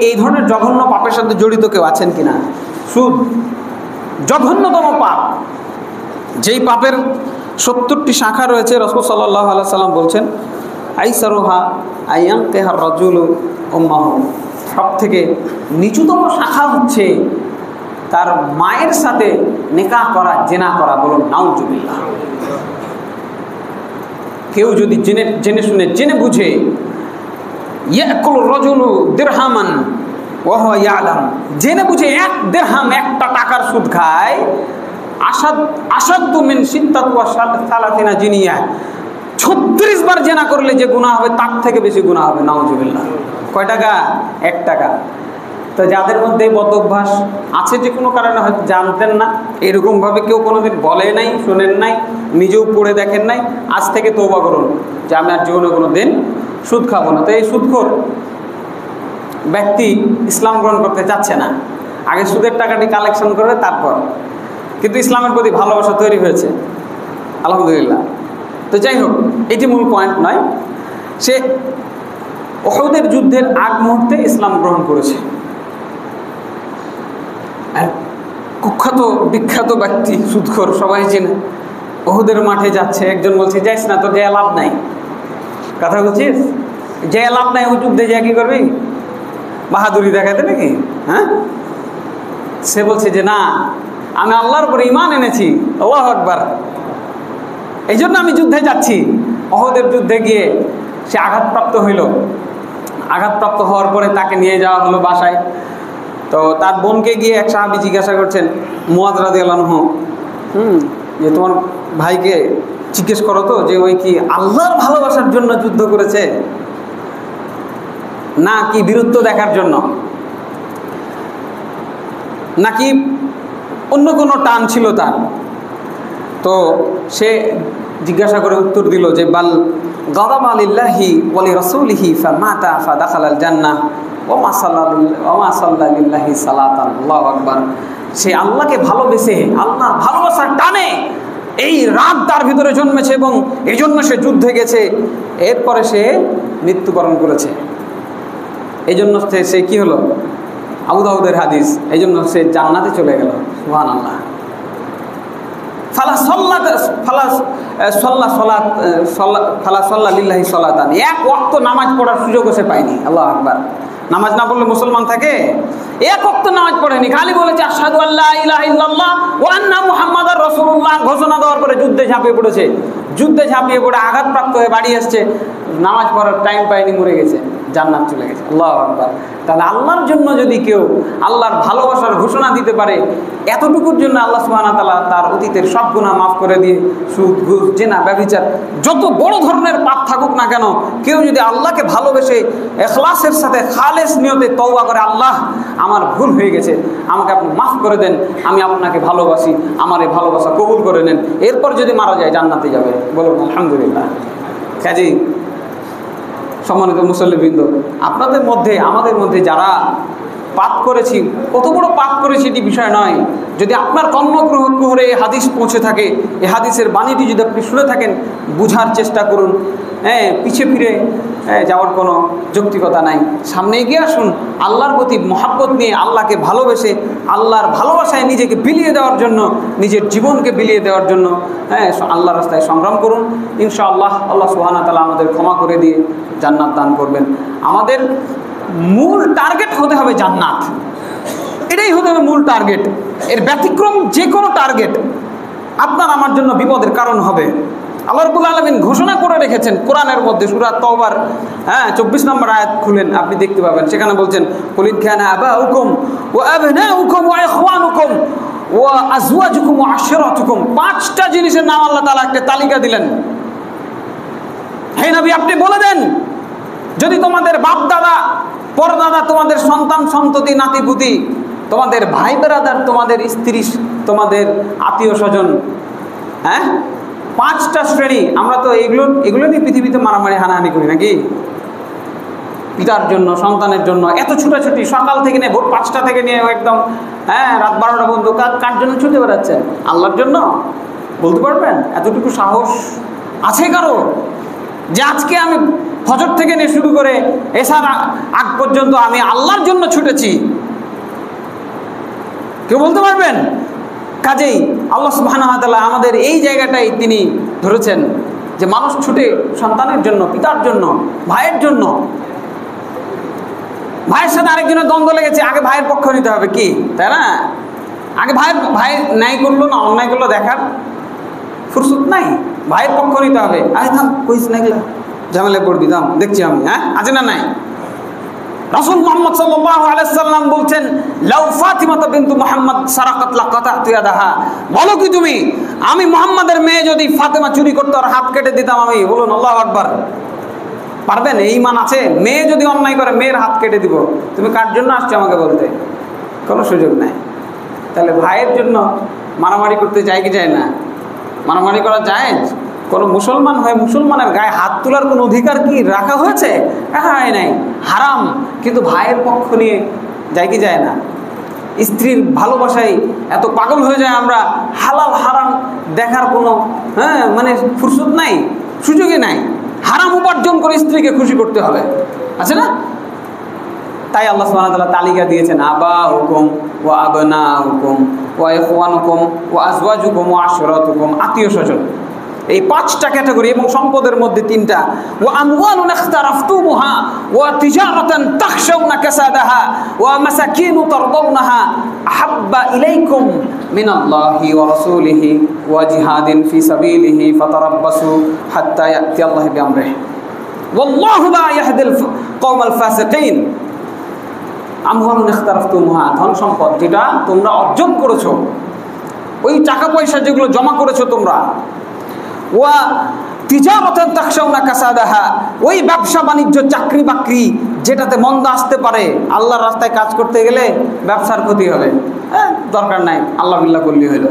Speaker 1: এই ধরনের জঘন্য পাপের সাথে জড়িত কেউ আছেন কিনা। সুদ জঘন্যতম পাপ, যেই পাপের 70টি শাখা রয়েছে। রাসূল সাল্লাল্লাহু আলাইহি সাল্লাম বলছেন, আইসারুহা আইয়ানকিহার রাজুলু উম্মাহু, সব থেকে নিচুতম শাখা হচ্ছে তার মায়ের সাথে নিকাহ করা, জিনা করা। বলুন নাউজুবিল্লাহ। কেউ যদি জেনে শুনে জেনে বুঝে ইয়াকুল রাজুলু দিরহামান ওয়া হুয়া ইয়ালাম, জেনে বুঝে 1 দিরহাম, 1টা টাকার সুদ খায়, আসাদু মিন সিত্তাতি ওয়া সালাতিনা জিনিয়া, 36 বার জেনা করলে যে গুনাহ হবে তার থেকে বেশি গুনাহ হবে। নাউজুবিল্লাহ। কয় টাকা? 1 টাকা। তো যাদের মধ্যে বদ অভ্যাস আছে, যে কোনো কারণে হয়তো জানতেন না, এরকমভাবে কেউ কোনোদিন বলে নাই, শোনেন নাই, নিজেও পড়ে দেখেন নাই, আজ থেকে তওবা করুন যে আমি আর জীবনে কোনো দিন সুদ খাবো না। তো এই সুদখোর ব্যক্তি ইসলাম গ্রহণ করতে চাচ্ছে না, আগে সুদের টাকাটি কালেকশন করবে তারপর, কিন্তু ইসলামের প্রতি ভালোবাসা তৈরি হয়েছে আলহামদুলিল্লাহ। তো যাই হোক, এটি মূল পয়েন্ট নয়। সে উহুদের যুদ্ধের আগ মুহূর্তে ইসলাম গ্রহণ করেছে। আর কুখ্যাত বিখ্যাত ব্যক্তি সুদখোর, সবাই চেনে। উহুদের মাঠে যাচ্ছে, একজন বলছে যাইস না, তো যায় লাভ নাই। কথা বলছিস, যায় লাভ নাই, ওই যুদ্ধে যা কি করবি? বাহাদুরি দেখাতে নাকি? হ্যাঁ, সে বলছে যে না, আমি আল্লাহর উপরে ঈমান এনেছি, আল্লাহু আকবার, এই জন্য আমি যুদ্ধে যাচ্ছি। উহুদের যুদ্ধে গিয়ে সে আঘাতপ্রাপ্ত হইল। আঘাতপ্রাপ্ত হওয়ার পরে তাকে নিয়ে যাওয়া হলো বাসায়। তো তার বোনকে গিয়ে এক সাহাবী জিজ্ঞাসা করছেন, মুয়াজ রাদিয়াল্লাহু আনহু, যে তোমার ভাইকে জিজ্ঞেস করো তো যে ওই কি আল্লাহর ভালোবাসার জন্য যুদ্ধ করেছে না কি বীরত্ব দেখার জন্য, নাকি অন্য কোনো টান ছিল তার। তো সে জিজ্ঞাসা করে উত্তর দিল যে বাল গাদাবা লিল্লাহি ওয়া লিরাসূলিহি ফামাতা ফাদাখালাল জান্নাহ ওয়া মা সাল্লা লিল্লাহি সালাতান। আল্লাহু আকবার। সে আল্লাহকে ভালোবেসে, আল্লাহর ভালোবাসার টানে এই রাত তার ভিতরে জন্মেছে এবং এই জন্য সে যুদ্ধে গেছে। এরপরে সে মৃত্যুবরণ করেছে। এই জন্য সে কি হলো? আবু দাউদের হাদিস, এই জন্য সে জান্নাতে চলে গেল। সুবহানাল্লাহ। এক ওয়াক্ত নামাজ পড়ার সুযোগও সে পায়নি। আল্লাহু আকবার। নামাজ না পড়লে মুসলমান থাকে? এক ওয়াক্ত নামাজ পড়েনি, খালি বলেছে আশহাদু আল্লা ইলাহা ইল্লাল্লাহ ওয়া আন্না মুহাম্মাদার রাসূলুল্লাহ ঘোষণা দেওয়ার পরে যুদ্ধে ঝাঁপিয়ে পড়েছে। যুদ্ধে ঝাঁপিয়ে পড়ে আঘাতপ্রাপ্ত হয়ে বাড়ি এসছে, নামাজ পড়ার টাইম পায়নি, মরে গেছে, জান্নাত চলে গেছে। আল্লাহু আকবার। তাহলে আল্লাহর জন্য যদি কেউ আল্লাহর ভালোবাসার ঘোষণা দিতে পারে, এতটুকুর জন্য আল্লাহ সুবহানাহু ওয়া তাআলা তার অতীতের সব গুনাহ মাফ করে দিয়ে সুদ, ঘুষ, জিনা, ব্যভিচার, যত বড় ধরনের পাপ থাকুক না কেন, কেউ যদি আল্লাহকে ভালোবেসে ইখলাসের সাথে খালেস নিয়তে তওবা করে, আল্লাহ আমার ভুল হয়ে গেছে, আমাকে আপনি মাফ করে দেন, আমি আপনাকে ভালোবাসি, আমার এই ভালোবাসা কবুল করে নেন, এরপর যদি মারা যায় জান্নাতে যাবে। বলুন আলহামদুলিল্লাহ। কাজেই সম্মানিত মুসল্লিবৃন্দ, আপনাদের মধ্যে, আমাদের মধ্যে যারা পাপ করেছি, কত বড় পাপ করেছি এটি বিষয় নয়। যদি আপনার কর্মগ্রহরে এই হাদিস পৌঁছে থাকে, এই হাদিসের বাণীটি যদি আপনি শুনে থাকেন, বুঝার চেষ্টা করুন। পিছে ফিরে যাওয়ার কোনো যৌক্তিকতা নাই। সামনে এগিয়ে আসুন, আল্লাহর প্রতি মহাব্বত নিয়ে, আল্লাহকে ভালোবেসে, আল্লাহর ভালোবাসায় নিজেকে বিলিয়ে দেওয়ার জন্য, নিজের জীবনকে বিলিয়ে দেওয়ার জন্য আল্লাহর রাস্তায় সংগ্রাম করুন। ইনশাআল্লাহ আল্লাহ সুবহানাহু ওয়া তাআলা আমাদের ক্ষমা করে দিয়ে জান্নাত দান করবেন। আমাদের মূল টার্গেট হতে হবে জান্নাত, এটাই হতে হবে মূল টার্গেট। এর ব্যতিক্রম যে কোনো টার্গেট আপনার আমার জন্য বিপদের কারণ হবে। আল্লাহ রাব্বুল আলামিন ঘোষণা করে রেখেছেন কোরআনের মধ্যে, সূরা তাওবার 24 নম্বর আয়াত খুলেন, আপনি দেখতে পাবেন। সেখানে বলছেন, কুল ইন কানা আবাউকুম ওয়া আবনাউকুম ওয়া ইখওয়ানুকুম ওয়া আজওয়াজুকুম ওয়া আশিরাতুকুম। 5টা জিনিসের নাম আল্লাহ তাআলা একটা তালিকা দিলেন। হে নবী, আপনি বলে দেন, যদি তোমাদের বাপ দাদা, পরদাদা, তোমাদের সন্তান সন্ততি, নাতিপুতি, তোমাদের ভাই বেরাদার, তোমাদের স্ত্রী, তোমাদের আত্মীয় স্বজন, 5টা শ্রেণী। আমরা তো এগুলো নিয়ে পৃথিবীতে মারামারি হানাহানি করি নাকি? পিতার জন্য, সন্তানের জন্য এত ছুটাছুটি, সকাল থেকে নিয়ে ভোর 5টা থেকে নিয়ে একদম রাত 12টা পর্যন্ত কার জন্য ছুটে বেড়াচ্ছেন? আল্লাহর জন্য। বলতে পারবেন? এতটুকু সাহস আছে কারো? যে আজকে আমি ফজর থেকে নিয়ে শুরু করে এশার আগ পর্যন্ত আমি আল্লাহর জন্য ছুটেছি? কেউ বলতে পারবেন? কাজেই আল্লাহ সুবহানাহু ওয়া তাআলা আমাদের এই জায়গাটাই তিনি ধরেছেন যে মানুষ ছুটে সন্তানের জন্য, পিতার জন্য, ভাইয়ের জন্য। ভাইয়ের সাথে আরেকজনের দ্বন্দ্ব লেগেছে, আগে ভাইয়ের পক্ষ নিতে হবে, কি তাই না? আগে ভাই ন্যায় করলো না অন্যায় করলো দেখার ফুরসত নাই, ভাইয়ের পক্ষ নিতে হবে। আরে থাম, কইস না এগুলা, ঝামেলায় পড়বি, দাম দেখছি আমি, হ্যাঁ আছে না নাই? রাসূল মুহাম্মদ সাল্লাল্লাহু আলাইহি সাল্লাম বলছেন, লাউ ফাতিমা বিনতু মুহাম্মদ সারাকাত লাকাতাতু ইয়াদাহা, বলো কি তুমি, আমি মুহাম্মাদের মেয়ে যদি ফাতেমা চুরি করতে আর হাত কেটে দিতাম আমি? বলুন আল্লাহু আকবার। পারবেন? এই ঈমান আছে? মেয়ে যদি অন্যায় করে মেয়ের হাত কেটে দিব, তুমি কার জন্য আসছো আমাকে বলতে? কোনো সুযোগ নাই। তাহলে ভাইয়ের জন্য মারামারি করতে যায় কি যায় না? মারামারি করা যায়? কোনো মুসলমান হয়ে মুসলমানের গায়ে হাত তোলার কোনো অধিকার কি রাখা হয়েছে? রাখা হয় নাই, হারাম। কিন্তু ভাইয়ের পক্ষ নিয়ে যায় কি যায় না? স্ত্রীর ভালোবাসায় এত পাগল হয়ে যায় আমরা, হালাল হারাম দেখার কোনো মানে ফুরসত নাই, সুযোগই নাই। হারাম উপার্জন করে স্ত্রীকে খুশি করতে হবে, আছে না? তাই আল্লাহ সুবহানাহু ওয়া তাআলা তালিকা দিয়েছেন, আবাউকুম ওয়া আবনাউকুম ওয়া ইখওয়ানুকুম ওয়া আজওয়াজুকুম ওয়া আশরাতুকুম, আত্মীয় স্বজন। এই 5টা ক্যাটাগরি এবং সম্পদের মধ্যে 3টা। ওয়া আমওয়ালুন ইখতারাফতুমুহা ওয়া তিজারাতান তাখশাউনা কাসাদাহা ওয়া মাসাকিনু তারদাউনাহা আহাব্বা ইলাইকুম মিনাল্লাহি ওয়া রাসূলিহি ওয়া জিহাদিন ফি সাবিলিহি ফাতারাব্বাসু হাত্তা ইয়াতি আল্লাহু বিআমরিহি ওয়াল্লাহু লা ইয়াহদিল কওমাল ফাসিকিন। আমওয়ালুন ইখতারাফতুমুহা, ধন সম্পদ যেটা তোমরা অর্জন করেছো, ওই টাকা পয়সা যেগুলো জমা করেছো তোমরা। ওয়া তিজারাতান তাখশাউনা কাসাদাহা, ওই ব্যবসা বাণিজ্য চাকরি বাকরি যেটাতে মন্দা আসতে পারে, আল্লাহর রাস্তায় কাজ করতে গেলে ব্যবসার ক্ষতি হবে, দরকার নাই, আল্লাহ বিল্লাহ করলেই হলো।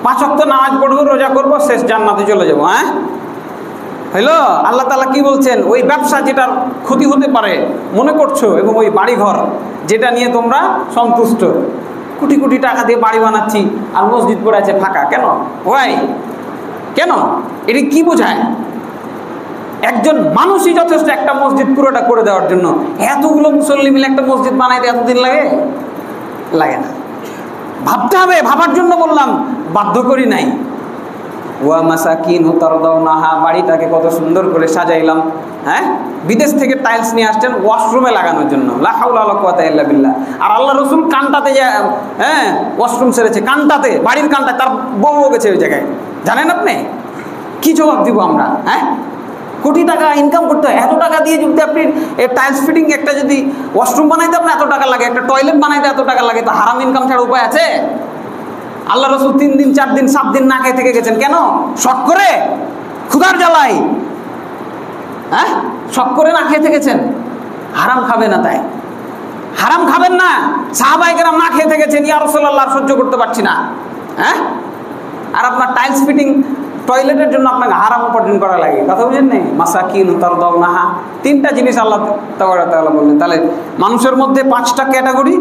Speaker 1: 5 ওয়াক্ত নামাজ পড়বো, রোজা করবো, শেষ জান্নাতে চলে যাবো, হইলো? আল্লাহ তাআলা কি বলছেন? ওই ব্যবসা যেটার ক্ষতি হতে পারে মনে করছো, এবং ওই বাড়িঘর যেটা নিয়ে তোমরা সন্তুষ্ট, কোটি কোটি টাকা দিয়ে বাড়ি বানাচ্ছি আর মসজিদ পড়ে আছে ফাঁকা, কেন? ওয়াই, কেন? এটি কি বোঝায়? একজন মানুষই যথেষ্ট একটা মসজিদ পুরোটা করে দেওয়ার জন্য। এতগুলো মুসল্লি মিলে একটা মসজিদ বানাইতে এতদিন লাগে? লাগে না। ভাবতে হবে, ভাবার জন্য বললাম, বাধ্য করি নাই। ওয়া মাসাকিনু তারদাউনাহা, বাড়িটাকে কত সুন্দর করে সাজাইলাম, বিদেশ থেকে টাইলস নিয়ে আসছেন ওয়াশরুমে লাগানোর জন্য, লা হাওলা ওয়ালা কুওয়াতা ইল্লা বিল্লাহ। আর আল্লাহ রাসূল কানটাতে যে ওয়াশরুম সেরেছে, কানটাতে, বাড়ির কানটায়, তার বউ গেছে ওই জায়গায়। জানেন আপনি কি জবাব দিব আমরা? কোটি টাকা ইনকাম করতে হয়, এত টাকা দিয়ে যদি আপনি টাইলস ফিটিং একটা যদি ওয়াশরুম বানাইতে আপনার এত টাকা লাগে, একটা টয়লেট বানাইতে এত টাকা লাগে, তো হারাম ইনকাম ছাড়া উপায় আছে? আল্লাহ রাসূল 3 দিন 4 দিন 7 দিন না খেয়ে থেকে গেছেন, কেন? শখ করে, ক্ষুধার জ্বালাই, শখ করে না খেয়ে থেকেছেন। হারাম খাবে না, তাই হারাম খাবেন না। সাহাবায়ে কেরাম না খেয়ে থেকেছেন, ইয়া রাসূলুল্লাহ সহ্য করতে পারছি না, আর আপনার টাইলস ফিটিং টয়লেটের জন্য আপনাকে হারাম উপার্জন করা লাগে, কথা বুঝেন নেই? মাসাকিনু তারদাউনাহা, 3টা জিনিস আল্লাহ তাআলা বললেন। তাহলে মানুষের মধ্যে 5টা ক্যাটাগরি,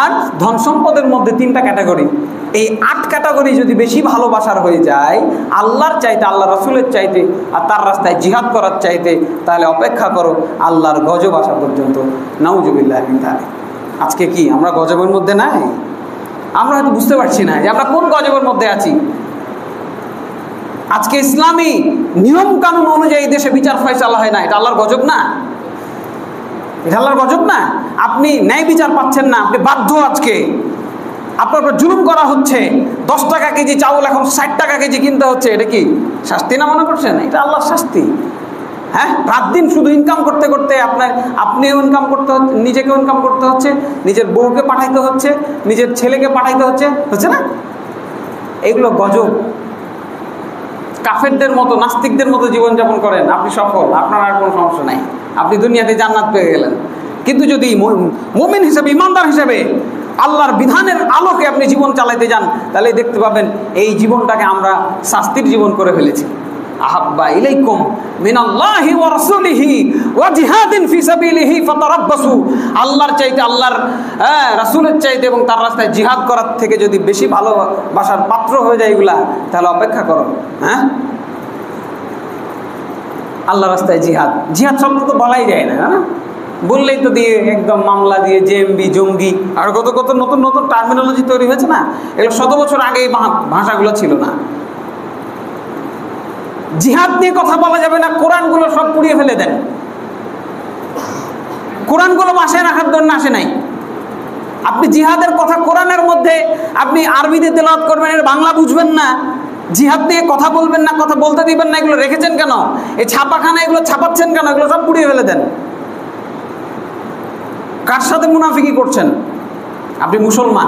Speaker 1: আর ধন সম্পদের মধ্যে 3টা ক্যাটাগরি। এই 8 ক্যাটাগরি যদি বেশি ভালোবাসার হয়ে যায়, আল্লাহর চাইতে, আল্লাহ রাসূলের চাইতে, আর তার রাস্তায় জিহাদ করার চাইতে, তাহলে অপেক্ষা করো আল্লাহর গজব আসা পর্যন্ত। নাউজুবিল্লাহ মিন যালিক। আজকে কি আমরা গজবের মধ্যে নাই? আমরা হয়তো বুঝতে পারছি না যে আমরা কোন গজবের মধ্যে আছি। আজকে ইসলামী নিয়ম কানুন অনুযায়ী দেশে বিচার ফয়সালা হয় না, এটা আল্লাহর গজব না? এটা আল্লাহর গজব না? আপনি ন্যায় বিচার পাচ্ছেন না, আপনি বাধ্য, আজকে আপনার উপর জুলুম করা হচ্ছে, 10 টাকা কেজি চাউল এখন 60 টাকা কেজি কিনতে হচ্ছে, এটা কি শাস্তি না মনে করছেন? এটা আল্লাহর শাস্তি। রাত দিন শুধু ইনকাম করতে করতে আপনিও ইনকাম করতে হচ্ছে, নিজেকেও ইনকাম করতে হচ্ছে, নিজের বউকে পাঠাইতে হচ্ছে, নিজের ছেলেকে পাঠাইতে হচ্ছে, হচ্ছে না? এগুলো গজব। কাফেরদের মতো, নাস্তিকদের মতো জীবনযাপন করেন, আপনি সফল, আপনার আর কোনো সমস্যা নাই, আপনি দুনিয়াতে জান্নাত পেয়ে গেলেন। কিন্তু যদি মুমিন হিসেবে, ইমানদার হিসেবে আল্লাহর বিধানের আলোকে আপনি জীবন চালাইতে যান, তাহলে দেখতে পাবেন এই জীবনটাকে আমরা শাস্তির জীবন করে ফেলেছি। আহাব্বা ইলাইকুম মিনাল্লাহি ওয়া রাসূলিহি ওয়া জিহাদিন ফি সাবিলিহি ফাতারাব্বাসু, আল্লাহর চাইতে, আল্লাহর রাসূলের চাইতে এবং তার রাস্তায় জিহাদ করার থেকে যদি বেশি ভালোবাসার পাত্র হয়ে যায় এগুলা, তাহলে অপেক্ষা করো। আল্লাহ রাস্তায় জিহাদ। জিহাদ শব্দ তো বলাই যায় না, না বললেই তো দিয়ে একদম মামলা দিয়ে জেএমবি, জঙ্গি আর কত কত নতুন নতুন টার্মিনোলজি তৈরি হয়েছে না, এগুলো 100 বছর আগে এই ভাষাগুলো ছিল না। জিহাদ নিয়ে কথা বলা যাবে না, কোরআনগুলো সব পুড়িয়ে ফেলে দেন। কোরআনগুলো বাসায় রাখার জন্য আসে নাই। আপনি জিহাদের কথা কোরআনের মধ্যে আপনি আরবিতে তেলাওয়াত করবেন, এর বাংলা বুঝবেন না, জিহাদ নিয়ে কথা বলবেন না, কথা বলতে দিবেন না, এগুলো রেখেছেন কেন? এই ছাপাখানা এগুলো ছাপাচ্ছেন কেন? এগুলো সব পুড়িয়ে ফেলে দেন। কার সাথে মুনাফিকি করছেন? আপনি মুসলমান,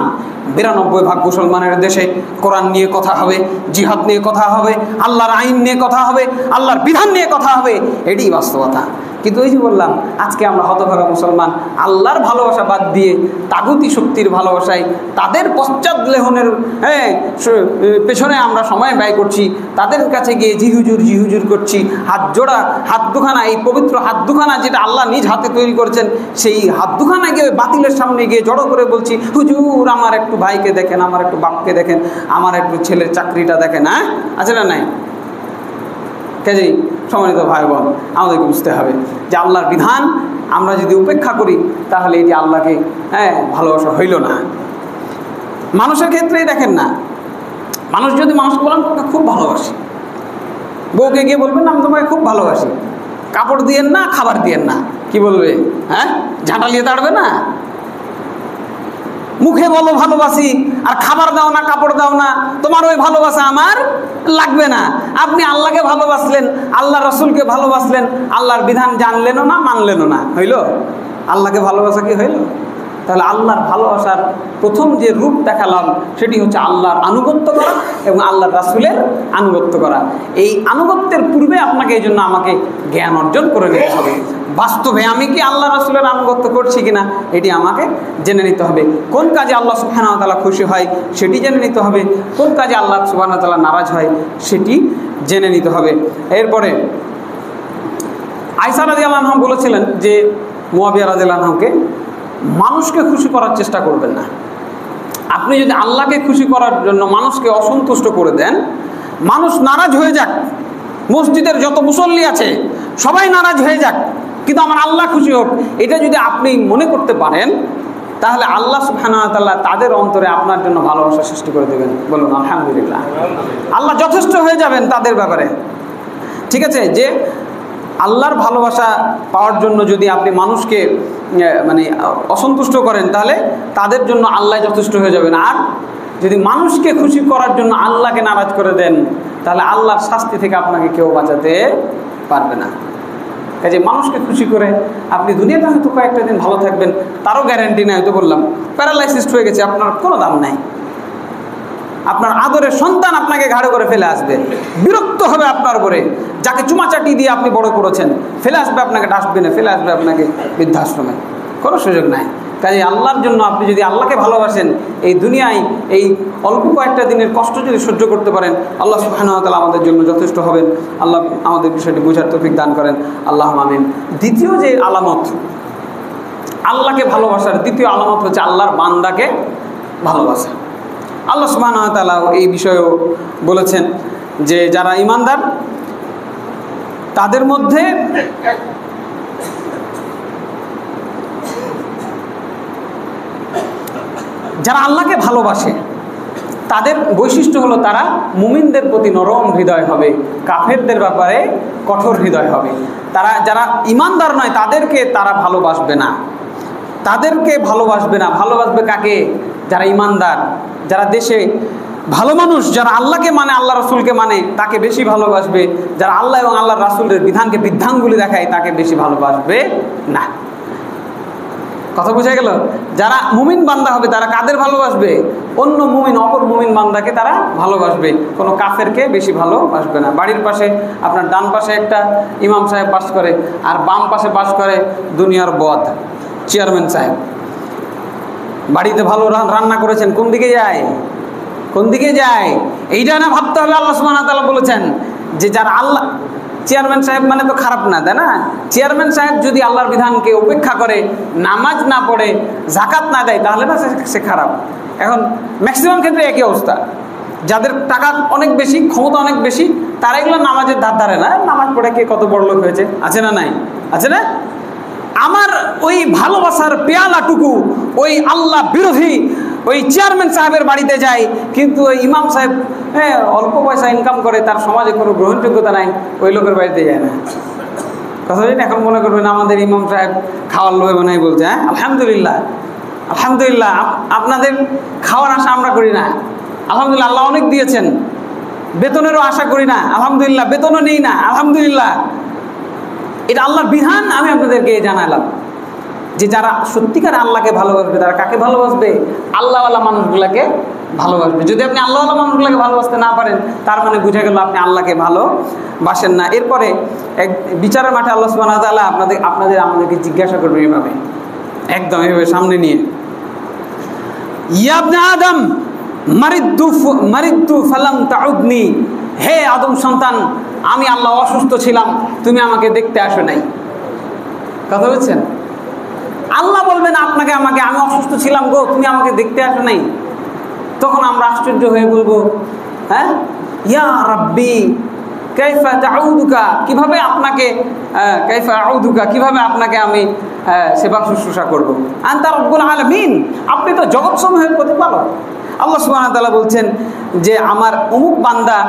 Speaker 1: 92% মুসলমানের দেশে কোরআন নিয়ে কথা হবে, জিহাদ নিয়ে কথা হবে, আল্লাহর আইন নিয়ে কথা হবে, আল্লাহর বিধান নিয়ে কথা হবে, এটাই বাস্তবতা। কিন্তু ওই যে বললাম, আজকে আমরা হতভাগা মুসলমান আল্লাহর ভালোবাসা বাদ দিয়ে তাগুতি শক্তির ভালোবাসায় তাদের পশ্চাৎলেহনের পেছনে আমরা সময় ব্যয় করছি, তাদের কাছে গিয়ে জিহুজুর করছি, হাত জোড়া, হাত দুখানা, এই পবিত্র হাত দুখানা যেটা আল্লাহ নিজ হাতে তৈরি করেছেন, সেই হাত দুখানা গিয়ে বাতিলের সামনে গিয়ে জড়ো করে বলছি, হুজুর আমার একটু ভাইকে দেখেন, আমার একটু বাপকে দেখেন, আমার একটু ছেলের চাকরিটা দেখেন। হ্যাঁ, আছে না নাই? কাজেই সম্মানিত ভাই বোন, আমাদেরকে বুঝতে হবে যে আল্লাহর বিধান আমরা যদি উপেক্ষা করি তাহলে এটি আল্লাহকে ভালোবাসা হইল না। মানুষের ক্ষেত্রেই দেখেন না, মানুষ যদি মানুষকে বলেন তোমাকে খুব ভালোবাসি, বউকে গিয়ে বলবেন আমি তোমাকে খুব ভালোবাসি, কাপড় দিয়েন না, খাবার দিয়েন না, কি বলবে? হ্যাঁ, ঝাঁটালিয়ে তাড়বে না? মুখে বলো ভালোবাসি আর খাবার দাও না, কাপড় দাও না, তোমার ওই ভালোবাসা আমার লাগবে না। আপনি আল্লাহকে ভালোবাসলেন, আল্লাহ রসুলকে ভালোবাসলেন, আল্লাহর বিধান জানলেনও না, মানলেনও না, হইল? আল্লাহকে ভালোবাসা কি হইল? তাহলে আল্লাহর ভালোবাসার প্রথম যে রূপ দেখালাম সেটি হচ্ছে আল্লাহর আনুগত্য করা এবং আল্লাহর রাসূলের আনুগত্য করা। এই আনুগত্যের পূর্বে আপনাকে এই জন্য আমাকে জ্ঞান অর্জন করে নিতে হবে। বাস্তবে আমি কি আল্লাহ রাসূলের আনুগত্য করছি কিনা এটি আমাকে জেনে নিতে হবে। কোন কাজে আল্লাহ সুবহানাহু ওয়া তাআলা খুশি হয় সেটি জেনে নিতে হবে, কোন কাজে আল্লাহ সুবহানাহু ওয়া তাআলা নারাজ হয় সেটি জেনে নিতে হবে। এরপরে আয়েশা রাদিয়াল্লাহু আনহা বলেছিলেন যে মুয়াবিয়া রাদিয়াল্লাহু আনহুকে, মানুষকে খুশি করার চেষ্টা করবেন না। আপনি যদি আল্লাহকে খুশি করার জন্য মানুষকে অসন্তুষ্ট করে দেন, মানুষ নারাজ হয়ে যাক, মসজিদের যত মুসল্লি আছে সবাই নারাজ হয়ে যাক, কিন্তু আমার আল্লাহ খুশি হোক, এটা যদি আপনি মনে করতে পারেন তাহলে আল্লাহ সুবহানাহু ওয়া তাআলা তাদের অন্তরে আপনার জন্য ভালোবাসা সৃষ্টি করে দেবেন। বলুন আলহামদুলিল্লাহ। আল্লাহ যথেষ্ট হয়ে যাবেন তাদের ব্যাপারে। ঠিক আছে, যে আল্লাহর ভালোবাসা পাওয়ার জন্য যদি আপনি মানুষকে অসন্তুষ্ট করেন তাহলে তাদের জন্য আল্লাহ যথেষ্ট হয়ে যাবেন। আর যদি মানুষকে খুশি করার জন্য আল্লাহকে নারাজ করে দেন তাহলে আল্লাহর শাস্তি থেকে আপনাকে কেউ বাঁচাতে পারবে না। কাজে মানুষকে খুশি করে আপনি দুনিয়াতে হয়তো কয়েকটা দিন ভালো থাকবেন, তারও গ্যারান্টি নেই। হয়তো বললাম প্যারালাইসিস হয়ে গেছে, আপনার কোনো দাম নাই। আপনার আদরের সন্তান আপনাকে ঘাড়ে করে ফেলে আসবে, বিরক্ত হবে আপনার উপরে, যাকে চুমাচাটি দিয়ে আপনি বড় করেছেন ফেলে আসবে আপনাকে ডাস্টবিনে, ফেলে আসবে আপনাকে বৃদ্ধাশ্রমে, কোনো সুযোগ নাই। কাজে আল্লাহর জন্য আপনি যদি আল্লাহকে ভালোবাসেন, এই দুনিয়ায় এই অল্প কয়েকটা দিনের কষ্ট যদি সহ্য করতে পারেন, আল্লাহ সুবহানাহু ওয়া তাআলা আমাদের জন্য যথেষ্ট হবেন। আল্লাহ আমাদের বিষয়টি বোঝার তৌফিক দান করেন, আল্লাহুম্মা আমিন। দ্বিতীয় যে আলামত আল্লাহকে ভালোবাসার, দ্বিতীয় আলামত হচ্ছে আল্লাহর বান্দাকে ভালোবাসা। আল্লাহ সুবহানাহু ওয়া তাআলা এই বিষয়েও বলেছেন যে যারা ঈমানদার তাদের মধ্যে যারা আল্লাহকে ভালোবাসে তাদের বৈশিষ্ট্য হলো তারা মুমিনদের প্রতি নরম হৃদয় হবে, কাফেরদের ব্যাপারে কঠোর হৃদয় হবে। তারা যারা ঈমানদার নয় তাদেরকে তারা ভালোবাসবে না, তাদেরকে ভালোবাসবে না। ভালোবাসবে কাকে? যারা ঈমানদার, যারা দেশে ভালো মানুষ, যারা আল্লাহকে মানে, আল্লাহ রাসূলকে মানে, তাকে বেশি ভালোবাসবে। যারা আল্লাহ এবং আল্লাহর রাসূলের বিধানকে বৃদ্ধাঙ্গুলি দেখায় তাকে বেশি ভালোবাসবে না। কথা বোঝা গেল? যারা মুমিন বান্দা হবে তারা কাদের ভালোবাসবে? অন্য মুমিন, অপর মুমিন বান্দাকে তারা ভালোবাসবে, কোনো কাফেরকে বেশি ভালোবাসবে না। বাড়ির পাশে আপনার ডান পাশে একটা ইমাম সাহেব বাস করে আর বাম পাশে বাস করে দুনিয়ার বদ চেয়ারম্যান সাহেব। বাড়িতে ভালো রান্না করেছেন, কোন দিকে যায়? কোন দিকে যায়? এইটা না ভাবতে হবে। আল্লাহ সুবহানাহু ওয়া তাআলা বলেছেন যে যারা আল্লাহ, চেয়ারম্যান সাহেব মানে তো খারাপ না, তাই না? চেয়ারম্যান সাহেব যদি আল্লাহর বিধানকে উপেক্ষা করে, নামাজ না পড়ে, যাকাত না দেয় তাহলে না সে খারাপ। এখন ম্যাক্সিমাম ক্ষেত্রে একই অবস্থা। যাদের টাকা অনেক বেশি, ক্ষমতা অনেক বেশি, তারা এগুলো নামাজের ধার ধারে না। নামাজ পড়ে কে কত বড় লোক হয়েছে, আছে না নাই? আছে না? আমার ওই ভালোবাসার পেয়ালাটুকু ওই আল্লাহ বিরোধী ওই চেয়ারম্যান সাহেবের বাড়িতে যায়, কিন্তু ওই ইমাম সাহেব অল্প পয়সা ইনকাম করে, তার সমাজে কোনো গ্রহণযোগ্যতা নাই, ওই লোকের বাড়িতে যায় না। কথা বলেন, এখন মনে করবেন আমাদের ইমাম সাহেব খাওয়ার লোভে মনে হয় বলছে। হ্যাঁ, আলহামদুলিল্লাহ, আলহামদুলিল্লাহ, আপনাদের খাওয়ার আশা আমরা করি না। আলহামদুলিল্লাহ, আল্লাহ অনেক দিয়েছেন, বেতনেরও আশা করি না। আলহামদুলিল্লাহ, বেতনও নেই না। আলহামদুলিল্লাহ, এটা আল্লাহর বিধান। আমি আপনাদেরকে জানালাম যে যারা সত্যিকার আল্লাহকে ভালোবাসবে, তারা কাকে ভালোবাসবে? আল্লাহওয়ালা মানুষগুলাকে ভালোবাসবে। যদি আপনি আল্লাহওয়ালা মানুষগুলাকে ভালোবাসতে না পারেন, তার মানে বুঝে গেল আপনি আল্লাহকে ভালোবাসেন না। এরপরে এক বিচারের মাঠে আল্লাহ সুবহানাহু ওয়া তাআলা আমাদেরকে জিজ্ঞাসা করবেন এভাবে, একদম এভাবে সামনে নিয়ে, ইয়া ইবনে আদম মারিদতু ফালাম তাউদনি, হে আদম সন্তান, আমি আল্লাহ অসুস্থ ছিলাম, তুমি আমাকে দেখতে আসো নাই। কথা বলছেন? আল্লাহ বলবেন আপনাকে আমাকে, আমি অসুস্থ ছিলাম গো, তুমি আমাকে দেখতে আসো নাই। তখন আমরা আশ্চর্য হয়ে বলবো, হ্যাঁ, ইয়া রাব্বি কাইফা তাউদুকা, কিভাবে আপনাকে কাইফা আউদুকা, কিভাবে আপনাকে আমি সেবা শুশ্রূষা করবো? আনতা রব্বুল আলামিন, আপনি তো জগৎসমূহের প্রতিপালক। আল্লাহ সুবহানাহু ওয়া তাআলা বলছেন যে আমার অমুক বান্দা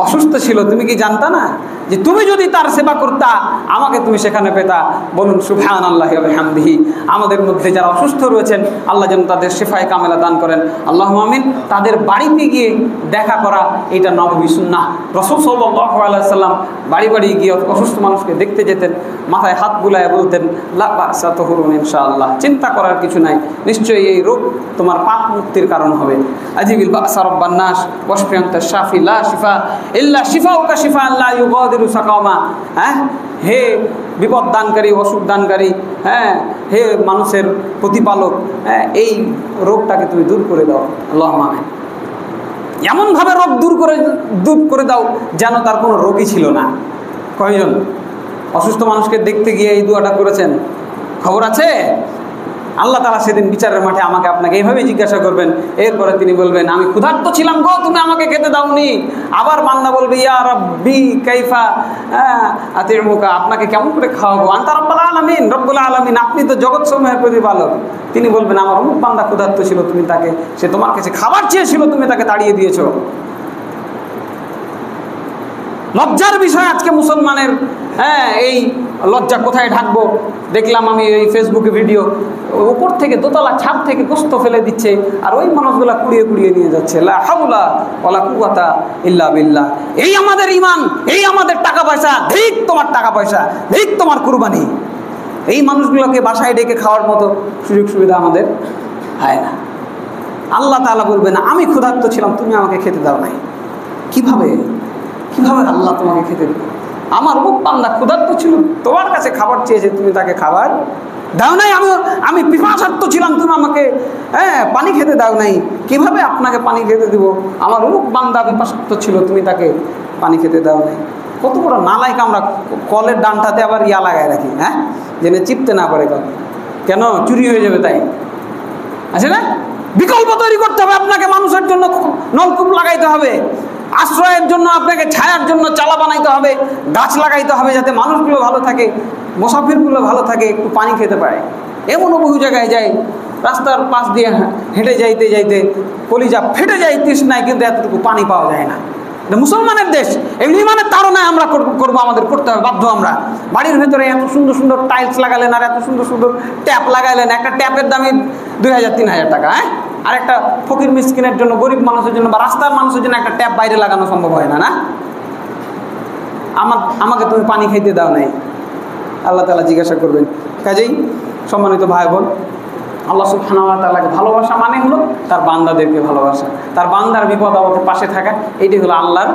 Speaker 1: অসুস্থ ছিল, তুমি কি জানতা না যে তুমি যদি তার সেবা করতা আমাকে তুমি সেখানে পেতা? বলুন সুবহানাল্লাহি ওয়া বিহামদিহি। আমাদের মধ্যে যারা অসুস্থ রয়েছেন, আল্লাহ যেন তাদের শিফায়ে কামেলা দান করেন, আল্লাহুম্মা আমিন। তাদের বাড়িতে গিয়ে দেখা করা, এটা নববী সুন্নাহ। রাসূল সাল্লাল্লাহু আলাইহি ওয়াসাল্লাম বাড়ি বাড়ি গিয়ে অসুস্থ মানুষকে দেখতে যেতেন, মাথায় হাত বুলায় বলতেন, লা বাসা তাহুরুন ইনশাআল্লাহ, চিন্তা করার কিছু নাই, নিশ্চয়ই এই রোগ তোমার পাপ মুক্তির কারণ হবে। আজিবিল বাসা রাব্বান নাস ওয়াশফি আনতা শাফি লা শিফা ইল্লা শিফাউকা শিফা লা ইউগাদিরু সাকামা। হ্যাঁ, হে বিপদ দানকারী, অসুখ দানকারী, হ্যাঁ, হে মানুষের প্রতিপালক, হ্যাঁ, এই রোগটাকে তুমি দূর করে দাও, আল্লাহুম্মা আমিন। এমনভাবে রোগ দূর করে দাও যেন তার কোনো রোগই ছিল না। কয়জন অসুস্থ মানুষকে দেখতে গিয়ে এই দোয়াটা করেছেন? খবর আছে? আল্লাহ তাআলা সেদিন বিচারের মাঠে আমাকে আপনাকে এইভাবে জিজ্ঞাসা করবেন। এরপরে তিনি বলবেন, আমি ক্ষুধার্ত ছিলাম গো, তুমি আমাকে খেতে দাওনি। আবার বান্দা বলবে, ইয়া রাব্বি কাইফা আতিমুকা, আপনাকে কেমন করে খাওয়াবো? আনতা রব্বুল আলামিন, রব্বুল আলামিন, আপনি তো জগৎ সমূহের প্রতিপালক। তিনি বলবেন, আমার অমুক বান্দা ক্ষুধার্ত ছিল, তুমি তাকে, সে তোমার কাছে খাবার চেয়েছিল, তুমি তাকে তাড়িয়ে দিয়েছো। লজ্জার বিষয় আজকে মুসলমানের। হ্যাঁ, এই লজ্জা কোথায় ঢাকবো? দেখলাম আমি এই ফেসবুকে ভিডিও, উপর থেকে দোতলা ছাদ থেকে গোস্ত ফেলে দিচ্ছে, আর ওই মানুষগুলা কুড়িয়ে কুড়িয়ে নিয়ে যাচ্ছে। লা হাওলা ওয়ালা কুওয়াতা ইল্লা বিল্লাহ। এই আমাদের ঈমান, এই আমাদের টাকা পয়সা, ধিক তোমার টাকা পয়সা, ধিক তোমার কুরবানি। এই মানুষগুলোকে বাসায় ডেকে খাওয়ার মতো সুযোগ সুবিধা আমাদের হয় না। আল্লাহ তাআলা বলবেন, আমি ক্ষুধার্ত ছিলাম, তুমি আমাকে খেতে দাও নাই। কিভাবে আল্লাহ তোমাকে খেতে দেবে? আমার অমুক বান্দা ক্ষুধার্ত ছিল, তোমার কাছে খাবার চেয়েছে, তুমি তাকে খাবার দাও নাই। আমি পিপাসার্ত ছিলাম, তুমি আমাকে পানি খেতে দাও নাই। কিভাবে আপনাকে পানি খেতে দেবো? আমার অমুক বান্দা পিপাসার্ত ছিল, তুমি তাকে পানি খেতে দাও নাই। কত বড় নালায়ক আমরা! কলের ডানটাতে আবার ইয়া লাগায় রাখি, হ্যাঁ, যেন চিপতে না পারে কল, কেন চুরি হয়ে যাবে তাই। আছে না? বিকল্প তৈরি করতে হবে আপনাকে। মানুষের জন্য নলকূপ লাগাইতে হবে, আশ্রয়ের জন্য আপনাকে ছায়ার জন্য চালা বানাইতে হবে, গাছ লাগাইতে হবে, যাতে মানুষগুলো ভালো থাকে, মুসাফিরগুলো ভালো থাকে, একটু পানি খেতে পারে। এমনও বহু জায়গায় যায়, রাস্তার পাশ দিয়ে হেঁটে যাইতে যাইতে কলিজা ফেটে যায় তৃষ্ণায়, কিন্তু এতটুকু পানি পাওয়া যায় না। এটা মুসলমানের দেশ। এগুলি মানে তাড়নায় আমরা করবো, আমাদের করতে হবে, বাধ্য আমরা। বাড়ির ভেতরে এত সুন্দর সুন্দর টাইলস লাগালেন, আর এত সুন্দর সুন্দর ট্যাপ লাগাইলেন, একটা ট্যাপের দামই 2000-3000 টাকা, হ্যাঁ। আর একটা ফকির মিসকিনের জন্য, গরিব মানুষের জন্য বা রাস্তার মানুষের জন্য একটা ট্যাপ বাইরে লাগানো সম্ভব হয় না, না? আমাকে তুমি পানি খাইতে দাও নাই, আল্লাহ তাআলা জিজ্ঞাসা করবেন। কাজেই সম্মানিত ভাই বোন, আল্লাহ সুবহানাহু ওয়া তাআলাকে ভালোবাসা মানে হলো তার বান্দাদেরকে ভালোবাসা, তার বান্দার বিপদ আপদের পাশে থাকা, এইটাই হলো আল্লাহর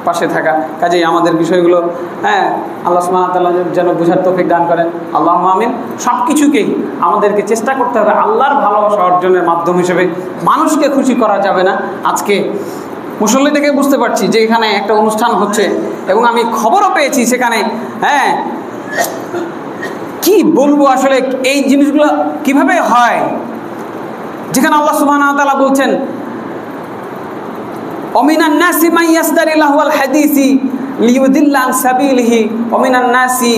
Speaker 1: পাশে থাকা। কাজেই আমাদের বিষয়গুলো, হ্যাঁ, আল্লাহ সুবহানাহু ওয়া তাআলা যেন বুঝার তৌফিক দান করেন, আল্লাহুম্মা আমিন। সব কিছুকেই আমাদেরকে চেষ্টা করতে হবে আল্লাহর ভালোবাসা অর্জনের মাধ্যম হিসেবে। মানুষকে খুশি করা যাবে না। আজকে মুসল্লি থেকে বুঝতে পারছি যে এখানে একটা অনুষ্ঠান হচ্ছে, এবং আমি খবরও পেয়েছি সেখানে, হ্যাঁ, কি বলবো আসলে এই জিনিসগুলো কিভাবে হয়, যেখানে আল্লাহ সুবহানাহু ওয়া তাআলা বলছেন ওমিনান নাসি মান ইয়াসতারি লাহুল হাদিসি লিয়ুদিল্লা আন সাবিলিহি ওমিনান নাসি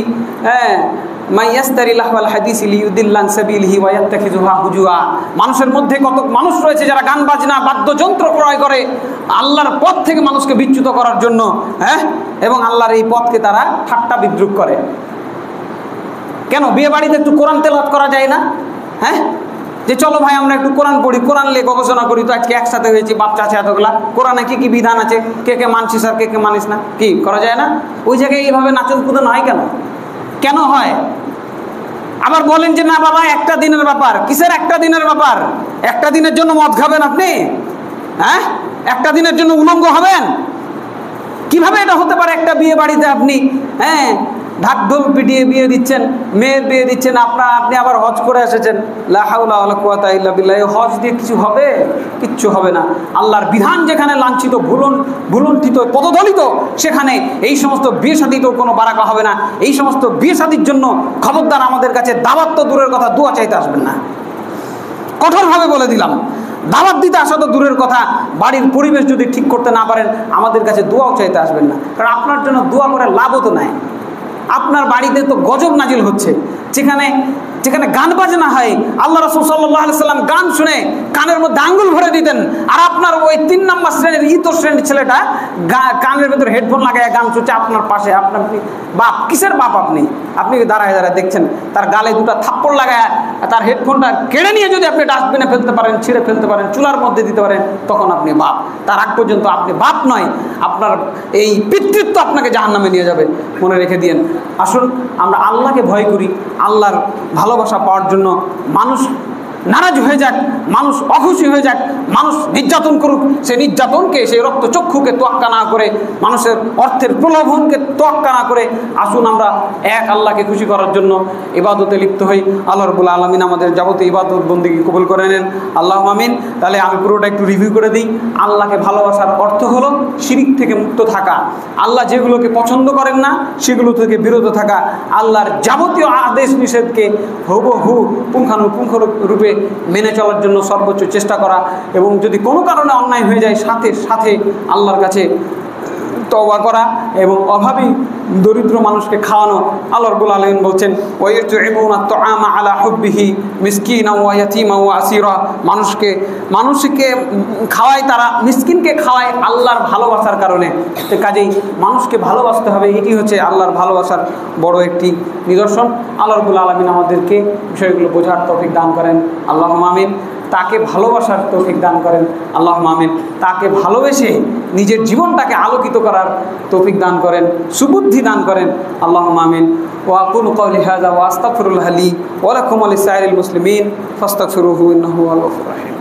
Speaker 1: মান ইয়াসতারি লাহুল হাদিসি লিয়ুদিল্লা আন সাবিলিহি ওয়া ইয়াত্তাখিযুহা হুজুয়া। মানুষের মধ্যে কত মানুষ রয়েছে যারা গান বাজনা বাদ্যযন্ত্র ক্রয় করে আল্লাহর পথ থেকে মানুষকে বিচ্যুত করার জন্য, এবং আল্লাহর এই পথকে তারা ঠাট্টা বিদ্রুপ করে। কেন বিয়ে বাড়িতে একটু কোরআন তেলাওয়াত করা যায় না? যে চলো ভাই আমরা একটু কোরআন পড়ি, কোরআন নিয়ে গবেষণা করি, তো আজকে একসাথে হয়েছি বাপ চাচা এতগুলা, কোরআনে কি কি বিধান আছে, কে কে মানছিস আর কে কে মানিস না, কি করা যায় না? ওই জায়গায় এইভাবে নাচন কুদন হয় কেন? কেন হয়? আবার বলেন যে না বাবা একটা দিনের ব্যাপার। কিসের একটা দিনের ব্যাপার? একটা দিনের জন্য মদ খাবেন আপনি? একটা দিনের জন্য উলঙ্গ হবেন? কিভাবে এটা হতে পারে? একটা বিয়ে বাড়িতে আপনি ঢাক ঢোল পিটিয়ে বিয়ে দিচ্ছেন, মেয়ের বিয়ে দিচ্ছেন, আপনি আবার হজ করে এসেছেন। লা হাওলা ওয়ালা কুওয়াতা ইল্লা বিল্লাহ। হজ দিয়ে কিছু হবে? কিচ্ছু হবে না। আল্লাহর বিধান যেখানে লাঞ্ছিত, ভুলুণ্ঠিত, পদদলিত, সেখানে এই সমস্ত বিয়ে শাদীতেও কোনো বারাকা হবে না। এই সমস্ত বিয়ে শাদীর জন্য খবরদার আমাদের কাছে দাওয়াত তো দূরের কথা, দোয়া চাইতে আসবেন না। কঠোরভাবে বলে দিলাম। দাওয়াত দিতে আসা তো দূরের কথা, বাড়ির পরিবেশ যদি ঠিক করতে না পারেন আমাদের কাছে দোয়াও চাইতে আসবেন না। কারণ আপনার জন্য দোয়া করে লাভও তো নাই। আপনার বাড়িতে তো গজব নাজিল হচ্ছে, যেখানে গান বাজনা হয়। আল্লাহ রাসূল সাল্লাল্লাহু আলাইহি সাল্লাম গান শুনে কানের মধ্যে আঙ্গুল ভরে দিতেন, আর আপনার ওই 3 নম্বর শ্রেণীর শ্রেণীর ছেলেটা কানের ভেতর হেডফোন লাগায় গান শুনছে আপনার পাশে। আপনার বাপ, কিসের বাপ আপনি? আপনি দাঁড়ায় দেখছেন তার গালে 2টা থাপ্পড় লাগায় তার হেডফোনটা কেড়ে নিয়ে যদি আপনি ডাস্টবিনে ফেলতে পারেন, ছিঁড়ে ফেলতে পারেন, চুলার মধ্যে দিতে পারেন, তখন আপনি বাপ। তার আগ পর্যন্ত আপনি বাপ নয়, আপনার এই পিতৃত্ব আপনাকে জাহান্নামে নিয়ে যাবে, মনে রেখে দিয়েন। আসুন আমরা আল্লাহকে ভয় করি। আল্লাহর ভালোবাসা পাওয়ার জন্য মানুষ নারাজ হয়ে যাক, মানুষ অখুশি হয়ে যাক, মানুষ নির্যাতন করুক, সেই নির্যাতনকে, সেই রক্তচক্ষুকে তোয়াক্কা না করে, মানুষের অর্থের প্রলোভনকে তোয়াক্কা না করে আসুন আমরা এক আল্লাহকে খুশি করার জন্য ইবাদতে লিপ্ত হই। আল্লাহ রাব্বুল আলামিন আমাদের যাবতীয় ইবাদত বন্দেগী কবুল করে নেন, আল্লাহুম্মা আমিন। তাহলে আমি পুরোটা একটু রিভিউ করে দিই। আল্লাহকে ভালোবাসার অর্থ হলো শিরিক থেকে মুক্ত থাকা, আল্লাহ যেগুলোকে পছন্দ করেন না সেগুলো থেকে বিরত থাকা, আল্লাহর যাবতীয় আদেশ নিষেধকে হুবহু পুঙ্খানুপুঙ্খ রূপে মেনে চলার জন্য সর্বোচ্চ চেষ্টা করা, এবং যদি কোনো কারণে অন্যায় হয়ে যায় সাথে সাথে আল্লাহর কাছে তওবা করা, এবং অভাবী দরিদ্র মানুষকে খাওয়ানো। আল্লাহ রাব্বুল আলামিন বলছেন ওয়ায়ুতঈমুনা আত-তাআমা আলা হুব্বিহি মিসকিনাও ওয়া ইয়াতীমা ওয়া আসীরা। মানুষকে খাওয়ায়, তারা মিসকিনকে খাওয়ায় আল্লাহর ভালোবাসার কারণে। তো কাজেই মানুষকে ভালোবাসতে হবে, এটি হচ্ছে আল্লাহর ভালোবাসার বড় একটি নিদর্শন। আল্লাহ রাব্বুল আলামিন আমাদেরকে বিষয়গুলো বোঝার তৌফিক দান করেন, আল্লাহুম্মা আমিন। তাকে ভালোবাসার তৌফিক দান করেন, আল্লাহুম্মা আমিন। তাকে ভালোবেসে নিজের জীবনটাকে আলোকিত করার তৌফিক দান করেন, সুবুদ্ধি দান করেন, আল্লাহুম্মা আমিন। ওয়া আকুলু কওলি হাযা ওয়া আস্তাগফিরুল্লাহ লি ওয়া লাকুম ওয়া লিসাইরিল মুসলিমিন ফাস্তাগফিরুহু ইন্নাহু হুয়াল গফুরুর রাহিম।